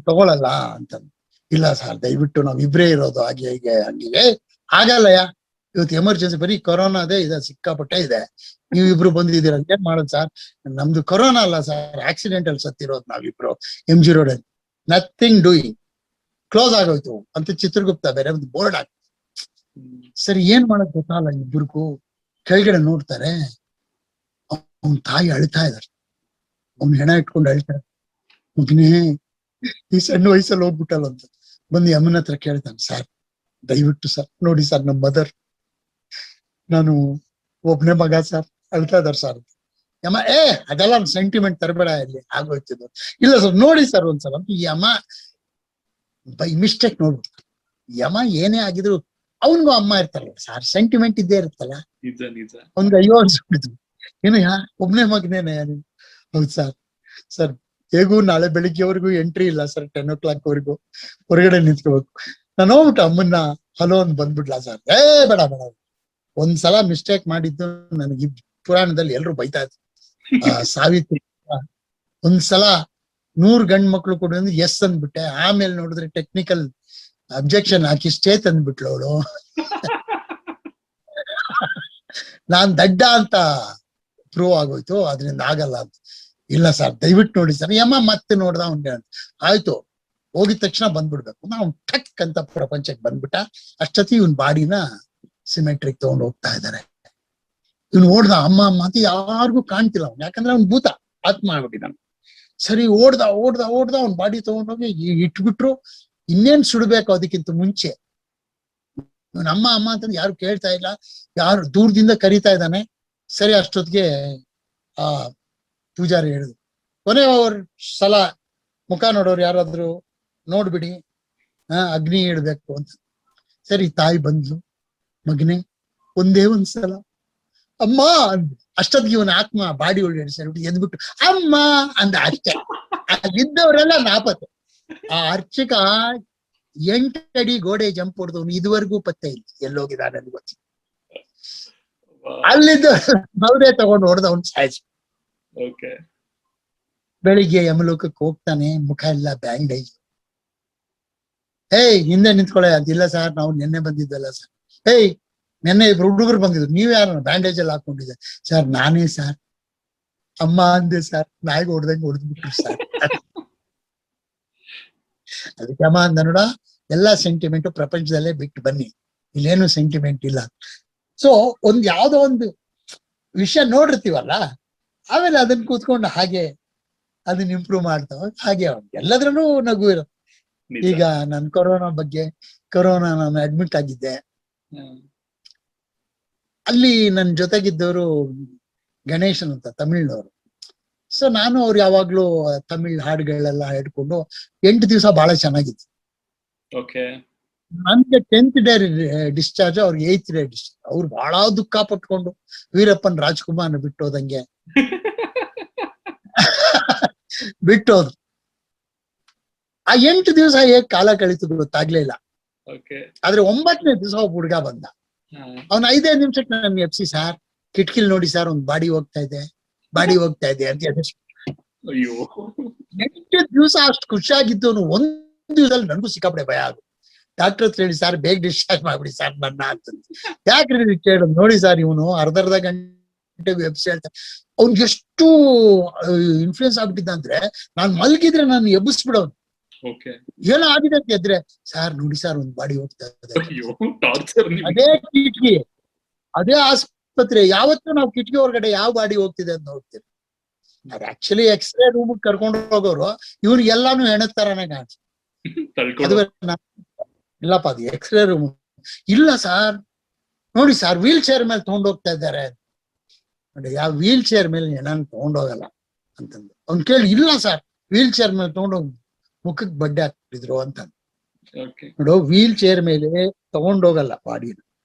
ತಗೊಳಲ್ಲ ಅಂತ. ಇಲ್ಲ ಸರ್, ದಯವಿಟ್ಟು ನಾವ್ ಇಬ್ರೇ ಇರೋದು, ಹಾಗೆ ಹೀಗೆ ಹಂಗೆ ಆಗಲ್ಲಯ್ಯ, ಇವತ್ತು ಎಮರ್ಜೆನ್ಸಿ, ಬರೀ ಕೊರೋನಾ ಇದೆ, ಸಿಕ್ಕಾಪಟ್ಟೆ ಇದೆ, ನೀವು ಇಬ್ರು ಬಂದಿದ್ದೀರ, ಏನ್ ಮಾಡೋದು ಸರ್? ನಮ್ದು ಕೊರೋನಾ ಅಲ್ಲ ಸರ್, ಆಕ್ಸಿಡೆಂಟ್ ಅಲ್ಲಿ ಸತ್ತಿರೋದು ನಾವಿಬ್ರು MG ರೋಡ್ ಅಲ್ಲಿ, ನಥಿಂಗ್ ಡೂಯಿಂಗ್, ಕ್ಲೋಸ್ ಆಗೋಯ್ತು ಅಂತ ಚಿತ್ರಗುಪ್ತ ಬೇರೆ ಒಂದು ಬೋರ್ಡ್ ಹಾಕಿ. ಸರಿ, ಏನ್ ಮಾಡೋದು ಗೊತ್ತಲ್ಲ ಇಬ್ರಿಗೂ. ಕೆಳಗಡೆ ನೋಡ್ತಾರೆ, ಅವನ್ ತಾಯಿ ಅಳ್ತಾ ಇದಾರೆ, ಅವ್ನ್ ಹೆಣ ಇಟ್ಕೊಂಡು ಅಳ್ತಾರೆ. ಮಗನೇ, ಈ ಸಣ್ಣ ವಯಸ್ಸಲ್ಲಿ ಹೋಗ್ಬಿಟ್ಟಲ್ಲ ಅಂತ ಬಂದು ಯಮನ ಹತ್ರ ಕೇಳ್ತಾನೆ, ಸರ್ ದಯವಿಟ್ಟು ಸರ್ ನೋಡಿ ಸರ್, ನಮ್ಮ ಮದರ್, ನಾನು ಒಬ್ನೇ ಮಗ ಸರ್, ಅಳ್ತಾ ಇದಾರೆ ಸರ್. ಯಮ ಅದೆಲ್ಲ ಸೆಂಟಿಮೆಂಟ್ ತರಬೇಡ, ಇಲ್ಲಿ ಆಗೋಯ್ತಿದ್ದು. ಇಲ್ಲ ಸರ್ ನೋಡಿ ಸರ್ ಒಂದ್ಸಲ ಅಂತ ಯಮ ಬೈ ಮಿಸ್ಟೇಕ್ ನೋಡ್ಬಿಡ್ತಾರೆ. ಯಮ ಏನೇ ಆಗಿದ್ರು ಅವನ್ಗೂ ಅಮ್ಮ ಇರ್ತಾರಲ್ಲ ಸರ್, ಸೆಂಟಿಮೆಂಟ್ ಇದ್ದೇ ಇರುತ್ತಲ್ಲ. ಅವ್ನ್ಗೆ ಅಯ್ಯೋ ಅನ್ಸ್ಬಿಟ್ಟಿದ್ರು, ಏನು ಒಬ್ನೇ ಮಗನೇನೆ? ಹೌದು ಸರ್ ಹೇಗೂ ನಾಳೆ ಬೆಳಿಗ್ಗೆವರೆಗೂ ಎಂಟ್ರಿ ಇಲ್ಲ ಸರ್, 10 o'clock ವರೆಗೂ ಹೊರಗಡೆ ನಿಂತ್ಕೋಬೇಕು. ನಾನು ಹೋಗ್ಬಿಟ್ಟು ಅಮ್ಮನ್ನ ಹಲೋ ಅಂತ ಬಂದ್ಬಿಡ್ಲಾ ಸರ್? ಬೇಡ, ಒಂದ್ಸಲ ಮಿಸ್ಟೇಕ್ ಮಾಡಿದ್ದು ನನಗೆ ಪುರಾಣದಲ್ಲಿ ಎಲ್ರು ಬೈತಾ ಇದ್ರು. ಸಾವಿತ್ರಿ ಒಂದ್ಸಲ 100 ಗಂಡ್ ಮಕ್ಳು ಕೊಡು ಅಂದ್ರೆ ಎಸ್ ಅಂದ್ಬಿಟ್ಟೆ. ಆಮೇಲೆ ನೋಡಿದ್ರೆ ಟೆಕ್ನಿಕಲ್ ಅಬ್ಜೆಕ್ಷನ್ ಹಾಕಿ ಸ್ಟೇ ತಂದ್ಬಿಟ್ಲು ಅವಳು. ನಾನ್ ದಡ್ಡ ಅಂತ ಪ್ರೂವ್ ಆಗೋಯ್ತು, ಅದರಿಂದ ಆಗಲ್ಲ ಅಂತ. ಇಲ್ಲ ಸರ್ ದಯವಿಟ್ಟು ನೋಡಿ ಸರ್. ಯಮ್ಮ ಮತ್ತೆ ನೋಡ್ದ ಅವ್ನಿಗೆ. ಆಯ್ತು, ಹೋಗಿದ ತಕ್ಷಣ ಬಂದ್ಬಿಡ್ಬೇಕು. ನಾವು ಟಕ್ ಅಂತ ಪ್ರಪಂಚಕ್ಕೆ ಬಂದ್ಬಿಟ್ಟ. ಅಷ್ಟೊತ್ತಿ ಇವನ್ ಬಾಡಿನ ಸಿಮೆಟ್ರಿಕ್ ತಗೊಂಡು ಹೋಗ್ತಾ ಇದ್ದಾರೆ. ಇವ್ನು ಓಡ್ದ ಅಮ್ಮ ಅಮ್ಮ ಅಂತ, ಯಾರಿಗೂ ಕಾಣ್ತಿಲ್ಲ ಅವ್ನು, ಯಾಕಂದ್ರೆ ಅವ್ನ್ ಭೂತ ಆತ್ಮ ಆಗ್ಬಿಟ್ಟಿದ್ದಾನೆ. ಸರಿ ಓಡ್ದ ಅವ್ನ್ ಬಾಡಿ ತಗೊಂಡೋಗಿ ಇಟ್ಬಿಟ್ರು. ಇನ್ನೇನ್ ಸುಡ್ಬೇಕು ಅದಕ್ಕಿಂತ ಮುಂಚೆ. ನಮ್ಮ ಅಮ್ಮ ಅಂತಂದು ಯಾರು ಕೇಳ್ತಾ ಇಲ್ಲ, ಯಾರು ದೂರದಿಂದ ಕರೀತಾ ಇದ್ದಾನೆ. ಸರಿ ಅಷ್ಟೊತ್ತಿಗೆ ಆ ಪೂಜಾರಿ ಹೇಳಿದ್ರು, ಕೊನೆ ಅವ್ರ ಸಲ ಮುಖ ನೋಡೋರು ಯಾರಾದ್ರು ನೋಡ್ಬಿಡಿ, ಅಗ್ನಿ ಇಡ್ಬೇಕು ಅಂತ. ಸರಿ ತಾಯಿ ಬಂದ್ಲು, ಮಗನೇ ಒಂದೇ ಒಂದ್ಸಲ ಅಮ್ಮ ಅಂದ್. ಅಷ್ಟೊತ್ತಿಗೆ ಇವನ ಆತ್ಮ ಬಾಡಿ ಒಳಗಡೆ ಸೇರ್ಬಿಟ್ಟು ಎದ್ಬಿಟ್ಟು ಅಮ್ಮ ಅಂದ ಅಷ್ಟೇ. ಅಲ್ಲಿದ್ದವರೆಲ್ಲ ನಾಪತ್ತೆ. ಆ ಅರ್ಚಕ 8 ಅಡಿ ಗೋಡೆ ಜಂಪ್ ಹೊಡೆದವನು ಇದುವರೆಗೂ ಪತ್ತೆ ಇಲ್ಲ, ಎಲ್ಲೋಗಿದ್ದಾನೆ ಅಂತ ಗೊತ್ತಿಲ್ಲ. ಅಲ್ಲಿದ್ದ ನವರೇ ತಗೊಂಡು ಹೊಡೆದವನು ಸಾಯಿಸಿ. ಬೆಳಿಗ್ಗೆ ಯಮಲೋಕಕ್ಕೆ ಹೋಗ್ತಾನೆ, ಮುಖ ಎಲ್ಲ ಬ್ಯಾಂಡೇಜ್. ಹಿಂದೆ ನಿಂತ್ಕೊಳ್ಳೆ ಅಂತಿಲ್ಲ ಸರ್, ನಾವು ನಿನ್ನೆ ಬಂದಿದ್ದಲ್ಲ ಸರ್. ನಿನ್ನೆ ಇಬ್ರು ಹುಡುಗರು ಬಂದಿದ್ರು, ನೀವ್ ಯಾರು ಬ್ಯಾಂಡೇಜ್ ಎಲ್ಲ ಹಾಕೊಂಡಿದ್ದೆ ಸರ್? ನಾನೇ ಸರ್. ಅಮ್ಮ ಅಂದೆ ಸರ್, ನಾಯಿಗೆ ಹೊಡೆದಂಗೆ ಹೊಡೆದ್ಬಿಟ್ರು ಸರ್. ಅದಕ್ಕೆ ಅಮ್ಮ ಅಂದ ನೋಡ, ಎಲ್ಲಾ ಸೆಂಟಿಮೆಂಟ್ ಪ್ರಪಂಚದಲ್ಲೇ ಬಿಟ್ಟು ಬನ್ನಿ, ಇಲ್ಲೇನು ಸೆಂಟಿಮೆಂಟ್ ಇಲ್ಲ. ಸೊ ಯಾವ್ದೋ ಒಂದು ವಿಷಯ ನೋಡಿರ್ತೀವಲ್ಲ, ಆಮೇಲೆ ಅದನ್ನ ಕೂತ್ಕೊಂಡು ಹಾಗೆ ಅದನ್ನ ಇಂಪ್ರೂವ್ ಮಾಡ್ತಾವ. ಹಾಗೆ ಎಲ್ಲದ್ರಲ್ಲೂ ನಗು ಇರುತ್ತೆ. ಈಗ ನಾನು ಕೊರೋನಾ ನಾನು ಅಡ್ಮಿಟ್ ಆಗಿದ್ದೆ. ಅಲ್ಲಿ ನನ್ನ ಜೊತೆಗಿದ್ದವರು ಗಣೇಶನ್ ಅಂತ ತಮಿಳ್ನವರು. ಸೊ ನಾನು ಅವ್ರು ಯಾವಾಗ್ಲೂ ತಮಿಳ್ ಹಾಡುಗಳೆಲ್ಲ ಹೇಳ್ಕೊಂಡು 8 ದಿವಸ ಬಹಳ ಚೆನ್ನಾಗಿತ್ತು. ನನ್ಗೆ 10th ಡೇ ಡಿಸ್ಚಾರ್ಜ್, ಅವ್ರಿಗೆ 8th ಡೇ ಡಿಸ್ಚಾರ್ಜ್. ಅವ್ರು ಬಹಳ ದುಃಖ ಪಟ್ಕೊಂಡು ವೀರಪ್ಪನ್ ರಾಜ್ಕುಮಾರ್ ಬಿಟ್ಟೋದಂಗೆ ಬಿಟ್ಟೋದ್ರು. ಆ 8 ದಿವಸ ಹೇಗ್ ಕಾಲ ಕಳೀತು ಗೊತ್ತಾಗ್ಲೇ ಇಲ್ಲ. ಆದ್ರೆ 9ನೇ ದಿವಸ ಒಬ್ಬ ಹುಡುಗ ಬಂದ. ಅವ್ನ 5 ನಿಮಿಷಕ್ಕೆ ನಮ್ಗೆ ಎಪ್ಸಿ, ಸರ್ ಕಿಟಕಿಲ್ ನೋಡಿ ಸರ್, ಒಂದ್ ಬಾಡಿ ಹೋಗ್ತಾ ಇದೆ ಅಂತ. 8 ದಿವಸ ಅಷ್ಟು ಖುಷಿಯಾಗಿದ್ದವನು 1 ದಿವಸದಲ್ಲಿ ನನಗೂ ಸಿಕ್ಕಾಪಡೆ ಭಯ ಆಗ. ಡಾಕ್ಟರ್ ಹತ್ರ ಹೇಳಿ, ಸರ್ ಬೇಗ ಡಿಸ್ಚಾರ್ಜ್ ಮಾಡ್ಬಿಡಿ ಸರ್ ನನ್ನ ಅಂತಂದು. ಯಾಕ್ರಿ ಕೇಳೋದು? ನೋಡಿ ಸರ್, ಇವನು ಅರ್ಧ ಗಂಟೆ ಎಬ್ಸಿ ಹೇಳ್ತಾರೆ. ಅವ್ನ್ಗೆ ಎಷ್ಟು ಇನ್ಫ್ಲೂಯೆನ್ಸ್ ಆಗ್ಬಿಟ್ಟಿದ್ದ ಅಂದ್ರೆ, ನಾನ್ ಮಲ್ಗಿದ್ರೆ ನಾನು ಎಬ್ಬಿಸ್ಬಿಡೋನು. ಏನೋ ಆಗಿದೆ ಅಂತ ಎದ್ರೆ, ಸರ್ ನೋಡಿ ಸರ್ ಒಂದ್ ಬಾಡಿ ಹೋಗ್ತಾ ಇದೆ. ಅದೇ ಕಿಟಕಿ, ಅದೇ ಆಸ್ಪತ್ರೆ, ಯಾವತ್ತೂ ನಾವು ಕಿಟಕಿ ಹೊರಗಡೆ ಯಾವ ಬಾಡಿ ಹೋಗ್ತಿದೆ ಅಂತ ನೋಡ್ತೀವಿ. ಅದು ಆಕ್ಚುಲಿ ಎಕ್ಸ್ರೇ ರೂಮ್ ಕರ್ಕೊಂಡು ಹೋಗೋರು ಇವ್ರಿಗೆಲ್ಲಾನು ಹೆಣತಾರನೇ ಕಾಣಿಸ್. ಇಲ್ಲಪ್ಪ ಅದು ಎಕ್ಸ್ರೇ ರೂಮ್ ಇಲ್ಲ ಸರ್, ನೋಡಿ ಸರ್ ವೀಲ್ ಚೇರ್ ಮೇಲೆ ತಗೊಂಡೋಗ್ತಾ ಇದ್ದಾರೆ ನೋಡಿ. ಯಾವ ವೀಲ್ ಚೇರ್ ಮೇಲೆ ನಾನು ತಗೊಂಡೋಗಲ್ಲ ಅಂತಂದು ಅವ್ನು ಕೇಳಿ, ಇಲ್ಲ ಸರ್ ವೀಲ್ ಚೇರ್ ಮೇಲೆ ತಗೊಂಡೋಗಿ ಮುಖಕ್ಕೆ ಬಡ್ಡೆ ಹಾಕ್ತಿದ್ರು ಅಂತ. ನೋಡು, ವೀಲ್ ಚೇರ್ ಮೇಲೆ ತಗೊಂಡೋಗಲ್ಲ ಬಾಡಿನ.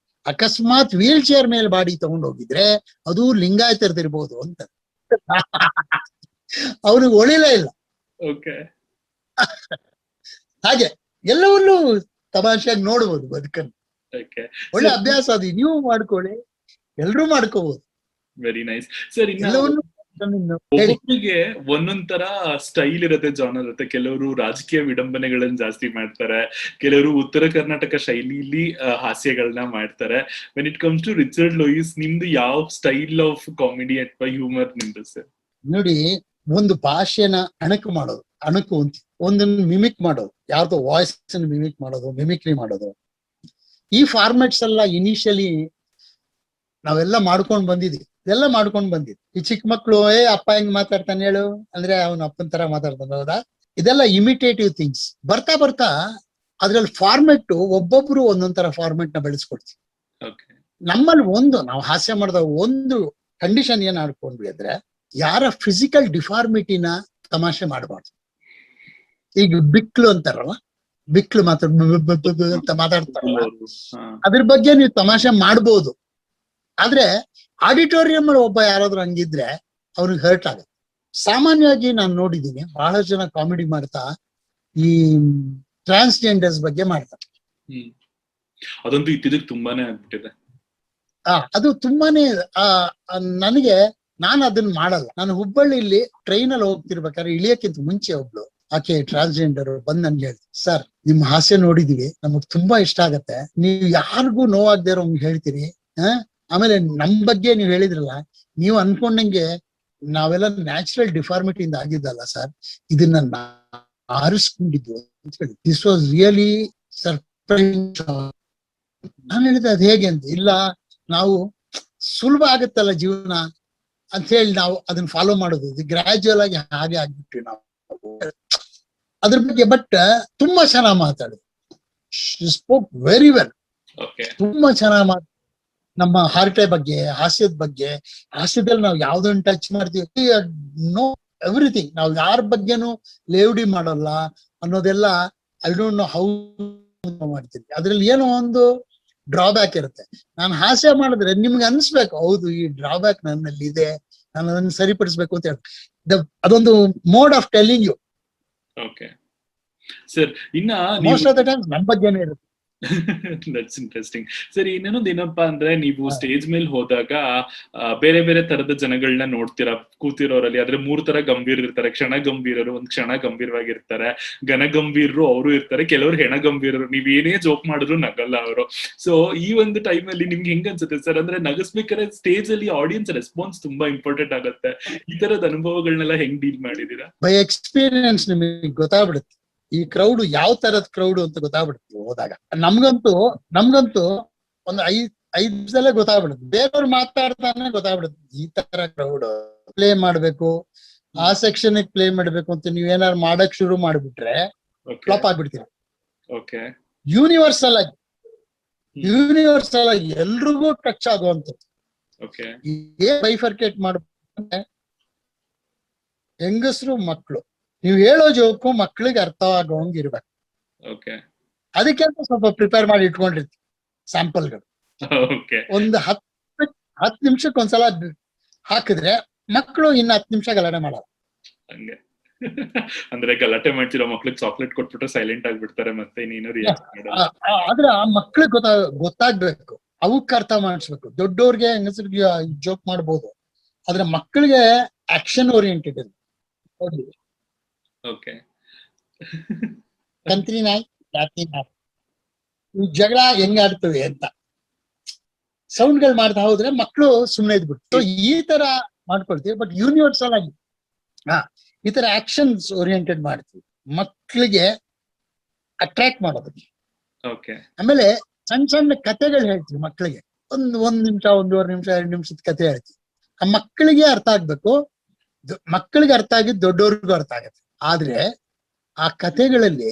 ಅಕಸ್ಮಾತ್ ವೀಲ್ ಚೇರ್ ಮೇಲೆ ಬಾಡಿ ತಗೊಂಡೋಗಿದ್ರೆ ಅದು ಲಿಂಗಾಯತರದಿರ್ಬೋದು ಅಂತ. ಅವನಿಗೆ ಒಳಿಲೇ ಇಲ್ಲ. ಹಾಗೆ ಎಲ್ಲವನ್ನೂ ತಮಾಷೆಯಾಗಿ ನೋಡ್ಬೋದು ಬದುಕನ್ನು. ಒಳ್ಳೆ ಅಭ್ಯಾಸ ಅದು, ನೀವು ಮಾಡ್ಕೊಳ್ಳಿ, ಎಲ್ರೂ ಮಾಡ್ಕೋಬಹುದು. Very nice sir. ಒಬ್ಬೊಬ್ಬರಿಗೆ ಒಂದೊಂದ್ ತರ ಸ್ಟೈಲ್ ಇರುತ್ತೆ, ಜಾನರ್ ಇರುತ್ತೆ. ಕೆಲವರು ರಾಜಕೀಯ ವಿಡಂಬನೆಗಳನ್ನ ಜಾಸ್ತಿ ಮಾಡ್ತಾರೆ, ಕೆಲವರು ಉತ್ತರ ಕರ್ನಾಟಕ ಶೈಲಿಲಿ ಹಾಸ್ಯಗಳನ್ನ ಮಾಡ್ತಾರೆ. When it comes to Richard Lewis, ನಿಮ್ದು ಯಾವ ಸ್ಟೈಲ್ ಆಫ್ ಕಾಮಿಡಿ ಅಥವಾ ಹ್ಯೂಮರ್ ನಿಮ್ದು ಸರ್? ನೋಡಿ, ಒಂದು ಭಾಷೆನ ಅಣಕು ಮಾಡೋದು, ಒಂದನ್ನು ಮಿಮಿಕ್ ಮಾಡೋದು, ಯಾರ್ದೋ ವಾಯ್ಸ್ ಮಿಮಿಕ್ ಮಾಡೋದು, ಮಿಮಿಕ್ರಿ ಮಾಡೋದು, ಈ ಫಾರ್ಮ್ಯಾಟ್ಸ್ ಎಲ್ಲ ಇನಿಷಿಯಲಿ ನಾವೆಲ್ಲ ಮಾಡ್ಕೊಂಡ್ ಬಂದಿದ್ವಿ. ಈ ಚಿಕ್ಕ ಮಕ್ಳು ಅಪ್ಪ ಹೆಂಗ್ ಮಾತಾಡ್ತಾನೆ ಹೇಳು ಅಂದ್ರೆ ಅವನ ಅಪ್ಪನ ತರ ಮಾತಾಡ್ತಾನೆ, ಹೌದಾ? ಇದೆಲ್ಲ ಇಮಿಟೇಟಿವ್ ಥಿಂಗ್ಸ್. ಬರ್ತಾ ಬರ್ತಾ ಅದ್ರಲ್ಲಿ ಫಾರ್ಮೆಟ್ ಒಬ್ಬೊಬ್ರು ಒಂದೊಂದ್ ತರ ಫಾರ್ಮೆಟ್ ನ ಬೆಳೆಸ್ಕೊಡ್ತೀವಿ. ನಮ್ಮಲ್ಲಿ ನಾವು ಹಾಸ್ಯ ಮಾಡಿದ ಒಂದು ಕಂಡೀಷನ್ ಏನ್ ಆಡ್ಕೊಂಡ್ವಿ ಅಂದ್ರೆ, ಯಾರ ಫಿಸಿಕಲ್ ಡಿಫಾರ್ಮಿಟಿನ ತಮಾಷೆ ಮಾಡಬಾರ್ದು. ಈಗ ಬಿಕ್ಲು ಅಂತಾರಲ್ಲ, ಬಿಕ್ಲು ಅಂತ ಮಾತಾಡ್ತಾರಲ್ಲ, ಅದ್ರ ಬಗ್ಗೆ ನೀವು ತಮಾಷೆ ಮಾಡ್ಬೋದು. ಆದ್ರೆ ಆಡಿಟೋರಿಯಂ ಅಲ್ಲಿ ಒಬ್ಬ ಯಾರಾದ್ರೂ ಹಂಗಿದ್ರೆ ಅವ್ರಿಗೆ ಹರ್ಟ್ ಆಗುತ್ತೆ. ಸಾಮಾನ್ಯವಾಗಿ ನಾನು ನೋಡಿದ್ದೀನಿ, ಬಹಳ ಜನ ಕಾಮಿಡಿ ಮಾಡ್ತಾ ಈ ಟ್ರಾನ್ಸ್ಜೆಂಡರ್ಸ್ ಬಗ್ಗೆ ಮಾಡ್ತಾರೆ. ಅದಂತೂ ಇತ್ತೀಚೆಗೆ ತುಂಬಾನೇ ಆಗ್ಬಿಟ್ಟಿದೆ. ಅದು ತುಂಬಾನೇ ನನಗೆ ನಾನು ಅದನ್ನ ಮಾಡಲ್ಲ. ನಾನು ಹುಬ್ಬಳ್ಳಿಲಿ ಟ್ರೈನ್ ಅಲ್ಲಿ ಹೋಗ್ತಿರ್ಬೇಕಾದ್ರೆ ಇಳಿಯಕ್ಕಿಂತ ಮುಂಚೆ ಒಬ್ಳು ಆಕೆ ಟ್ರಾನ್ಸ್ಜೆಂಡರ್ ಬಂದ್ ನನ್ಗೆ ಹೇಳ್ತಿ, ಸರ್ ನಿಮ್ ಹಾಸ್ಯ ನೋಡಿದೀವಿ, ನಮಗ್ ತುಂಬಾ ಇಷ್ಟ ಆಗತ್ತೆ, ನೀವು ಯಾರಿಗೂ ನೋವಾಗ್ದೇ ಇರೋ ಹೇಳ್ತೀರಿ. ಆಮೇಲೆ ನಮ್ ಬಗ್ಗೆ ನೀವ್ ಹೇಳಿದ್ರಲ್ಲ, ನೀವು ಅನ್ಕೊಂಡಂಗೆ ನಾವೆಲ್ಲ ನ್ಯಾಚುರಲ್ ಡಿಫಾರ್ಮಿಟಿಯಿಂದ ಆಗಿದ್ದಲ್ಲ ಸರ್, ಇದನ್ನ ಆರಿಸ್ಕೊಂಡಿದ್ವು ಅಂತ ಹೇಳಿ. This was really surprising. ನಾನು ಹೇಳಿದೆ ಅದ್ ಹೇಗೆ ಅಂತ. ಇಲ್ಲ, ನಾವು ಸುಲಭ ಆಗತ್ತಲ್ಲ ಜೀವನ ಅಂತ ಹೇಳಿ ನಾವು ಅದನ್ನ ಫಾಲೋ ಮಾಡೋದು, ಗ್ರಾಜುಯಲ್ ಆಗಿ ಹಾಗೆ ಆಗ್ಬಿಟ್ವಿ ನಾವು ಅದ್ರ ಬಗ್ಗೆ. ಬಟ್ ತುಂಬಾ ಚೆನ್ನಾಗಿ ಮಾತಾಡಿದ್ರು, ಸ್ಪೋಕ್ ವೆರಿ ವೆಲ್, ತುಂಬಾ ಚೆನ್ನಾಗಿ ಮಾತಾಡ. ನಮ್ಮ ಹಾರ್ಟೆ ಬಗ್ಗೆ, ಹಾಸ್ಯದ ಬಗ್ಗೆ, ಹಾಸ್ಯದಲ್ಲಿ ನಾವು ಯಾವ್ದನ್ನ ಟಚ್ ಮಾಡ್ತೀವಿ, ನೋ ಎವ್ರಿಥಿಂಗ್. ನಾವು ಯಾರ ಬಗ್ಗೆನೂ ಲೇವಡಿ ಮಾಡಲ್ಲ ಅನ್ನೋದೆಲ್ಲ ಐ ಡೋಂಟ್ ನೋ ಹೌ ಮಾಡ್ತೀವಿ. ಅದ್ರಲ್ಲಿ ಏನೋ ಒಂದು ಡ್ರಾಬ್ಯಾಕ್ ಇರುತ್ತೆ. ನಾನು ಹಾಸ್ಯ ಮಾಡಿದ್ರೆ ನಿಮ್ಗೆ ಅನ್ಸ್ಬೇಕು, ಹೌದು ಈ ಡ್ರಾಬ್ಯಾಕ್ ನನ್ನಲ್ಲಿ ಇದೆ, ನಾನು ಅದನ್ನ ಸರಿಪಡಿಸ್ಬೇಕು ಅಂತ ಹೇಳಿ. ಅದೊಂದು mode of telling you. Sir, ಇನ್ನ ಮೋಸ್ಟ್ ಆಫ್ ದ ಟೈಮ್ ನಮ್ ಬಗ್ಗೆನೇ ಇರುತ್ತೆ. That's interesting. ಸರಿ, ಇನ್ನೊಂದು ಏನಪ್ಪಾ ಅಂದ್ರೆ, ನೀವು ಸ್ಟೇಜ್ ಮೇಲೆ ಹೋದಾಗ ಬೇರೆ ಬೇರೆ ತರದ ಜನಗಳನ್ನ ನೋಡ್ತೀರಾ ಕೂತಿರೋರಲ್ಲಿ. ಆದ್ರೆ 3 ತರ ಗಂಭೀರ ಇರ್ತಾರೆ. ಕ್ಷಣ ಗಂಭೀರರು, ಒಂದ್ ಕ್ಷಣ ಗಂಭೀರವಾಗಿರ್ತಾರೆ, ಘನಗಂಭೀರರು ಅವರು ಇರ್ತಾರೆ, ಕೆಲವರು ಹೆಣ ಗಂಭೀರರು. ನೀವ್ ಏನೇ ಜೋಕ್ ಮಾಡಿದ್ರು ನಗಲ್ಲ ಅವರು. ಸೊ ಈ ಒಂದು ಟೈಮ್ ಅಲ್ಲಿ ನಿಮ್ಗೆ ಹೆಂಗ್ ಅನ್ಸುತ್ತೆ ಸರ್? ಅಂದ್ರೆ ನಗಸ್ಬೇಕಾದ್ರೆ ಸ್ಟೇಜ್ ಅಲ್ಲಿ ಆಡಿಯನ್ಸ್ ರೆಸ್ಪಾನ್ಸ್ ತುಂಬಾ ಇಂಪಾರ್ಟೆಂಟ್ ಆಗುತ್ತೆ. ಈ ತರದ ಅನುಭವಗಳನ್ನೆಲ್ಲ ಹೆಂಗ್ ಡೀಲ್ ಮಾಡಿದೀರಾ? ಬೈ ಎಕ್ಸ್ಪೀರಿಯನ್ಸ್ ನಿಮಗೆ ಗೊತ್ತಾಗ್ಬಿಡುತ್ತೆ ಈ ಕ್ರೌಡ್ ಯಾವ ತರದ ಕ್ರೌಡ್ ಅಂತ ಗೊತ್ತಾಗ್ಬಿಡುತ್ತೆ ಹೋದಾಗ. ನಮ್ಗಂತೂ ಒಂದು 5 ಸಲ ಗೊತ್ತಾಗ್ಬಿಡುತ್ತೆ. ಬೇರೆಯವ್ರು ಮಾತಾಡ್ತಾನೆ ಗೊತ್ತಾಗ್ಬಿಡುತ್ತೆ ಈ ತರ ಕ್ರೌಡ್. ಪ್ಲೇ ಮಾಡ್ಬೇಕು, ಆ ಸೆಕ್ಷನ್ ಪ್ಲೇ ಮಾಡ್ಬೇಕು ಅಂತ ನೀವ್ ಏನಾರು ಮಾಡಕ್ ಶುರು ಮಾಡ್ಬಿಟ್ರೆ ಫ್ಲಾಪ್ ಆಗ್ಬಿಡ್ತೀರಿ. ಯೂನಿವರ್ಸಲ್ ಆಗಿ ಎಲ್ರಿಗೂ ಟಚ್ ಆಗುವಂಥದ್ದು. ಬೈಫರ್ಕೇಟ್ ಮಾಡ್ಬೇಕು, ಹೆಂಗಸರು ಮಕ್ಕಳು, ನೀವು ಹೇಳೋ ಜೋಕು ಮಕ್ಕಳಿಗೆ ಅರ್ಥ ಆಗೋಂಗಿರ್ಬೇಕು. ಅದಕ್ಕೆ ಅಂತ ಸ್ವಲ್ಪ ಪ್ರಿಪೇರ್ ಮಾಡಿ ಇಟ್ಕೊಂಡಿರ್ತೀವಿ ಸ್ಯಾಂಪಲ್ಗಳು. ಒಂದು 10 ನಿಮಿಷಕ್ಕೆ ಒಂದ್ಸಲ ಹಾಕಿದ್ರೆ ಮಕ್ಕಳು ಇನ್ನು 10 ನಿಮಿಷ ಗಲಾಟೆ ಮಾಡಲ್ಲ. ಅಂದ್ರೆ ಗಲಾಟೆ ಮಾಡ್ತಿರೋ ಮಕ್ಳಿಗೆ ಚಾಕ್ಲೇಟ್ ಕೊಟ್ಬಿಟ್ರೆ ಸೈಲೆಂಟ್ ಆಗ್ಬಿಡ್ತಾರೆ, ಮತ್ತೆ ನೀನು ಆದ್ರೆ ಆ ಮಕ್ಳಿಗೆ ಗೊತ್ತಾಗ್ಬೇಕು, ಅವಕ್ಕೆ ಅರ್ಥ ಮಾಡಿಸ್ಬೇಕು. ದೊಡ್ಡೋರ್ಗೆ ಹೆಂಗಸರಿಗೆ ಜೋಕ್ ಮಾಡ್ಬೋದು, ಆದ್ರೆ ಮಕ್ಕಳಿಗೆ ಆಕ್ಷನ್ ಓರಿಯೆಂಟೆಡ್ ಇದೆ. ಕಂತ್ರಿ ನಾಯಿ ಜಾತಿ ನಾಯಿ, ಜಗಳ ಹೆಂಗ ಆಡ್ತವೆ ಅಂತ ಸೌಂಡ್ಗಳು ಮಾಡ್ತಾ ಹೋದ್ರೆ ಮಕ್ಕಳು ಸುಮ್ಮನೆ ಇದ್ಬಿಟ್ಟು ಈ ತರ ಮಾಡ್ಕೊಳ್ತೀವಿ. ಬಟ್ ಯೂನಿವರ್ಸಲ್ ಆಗಿ ಈ ತರ ಆಕ್ಷನ್ಸ್ ಓರಿಯೆಂಟೆಡ್ ಮಾಡ್ತೀವಿ, ಮಕ್ಕಳಿಗೆ ಅಟ್ರಾಕ್ಟ್ ಮಾಡೋದಕ್ಕೆ. ಆಮೇಲೆ ಸಣ್ಣ ಕಥೆಗಳು ಹೇಳ್ತೀವಿ ಮಕ್ಕಳಿಗೆ. ಒಂದ್ ನಿಮಿಷ, 1.5 ನಿಮಿಷ, 2 ನಿಮಿಷದ ಕಥೆ ಹೇಳ್ತೀವಿ. ಆ ಮಕ್ಕಳಿಗೆ ಅರ್ಥ ಆಗ್ಬೇಕು, ಮಕ್ಕಳಿಗೆ ಅರ್ಥ ಆಗಿದ್ದು ದೊಡ್ಡವ್ರಿಗೂ ಅರ್ಥ ಆಗತ್ತೆ. ಆದ್ರೆ ಆ ಕಥೆಗಳಲ್ಲಿ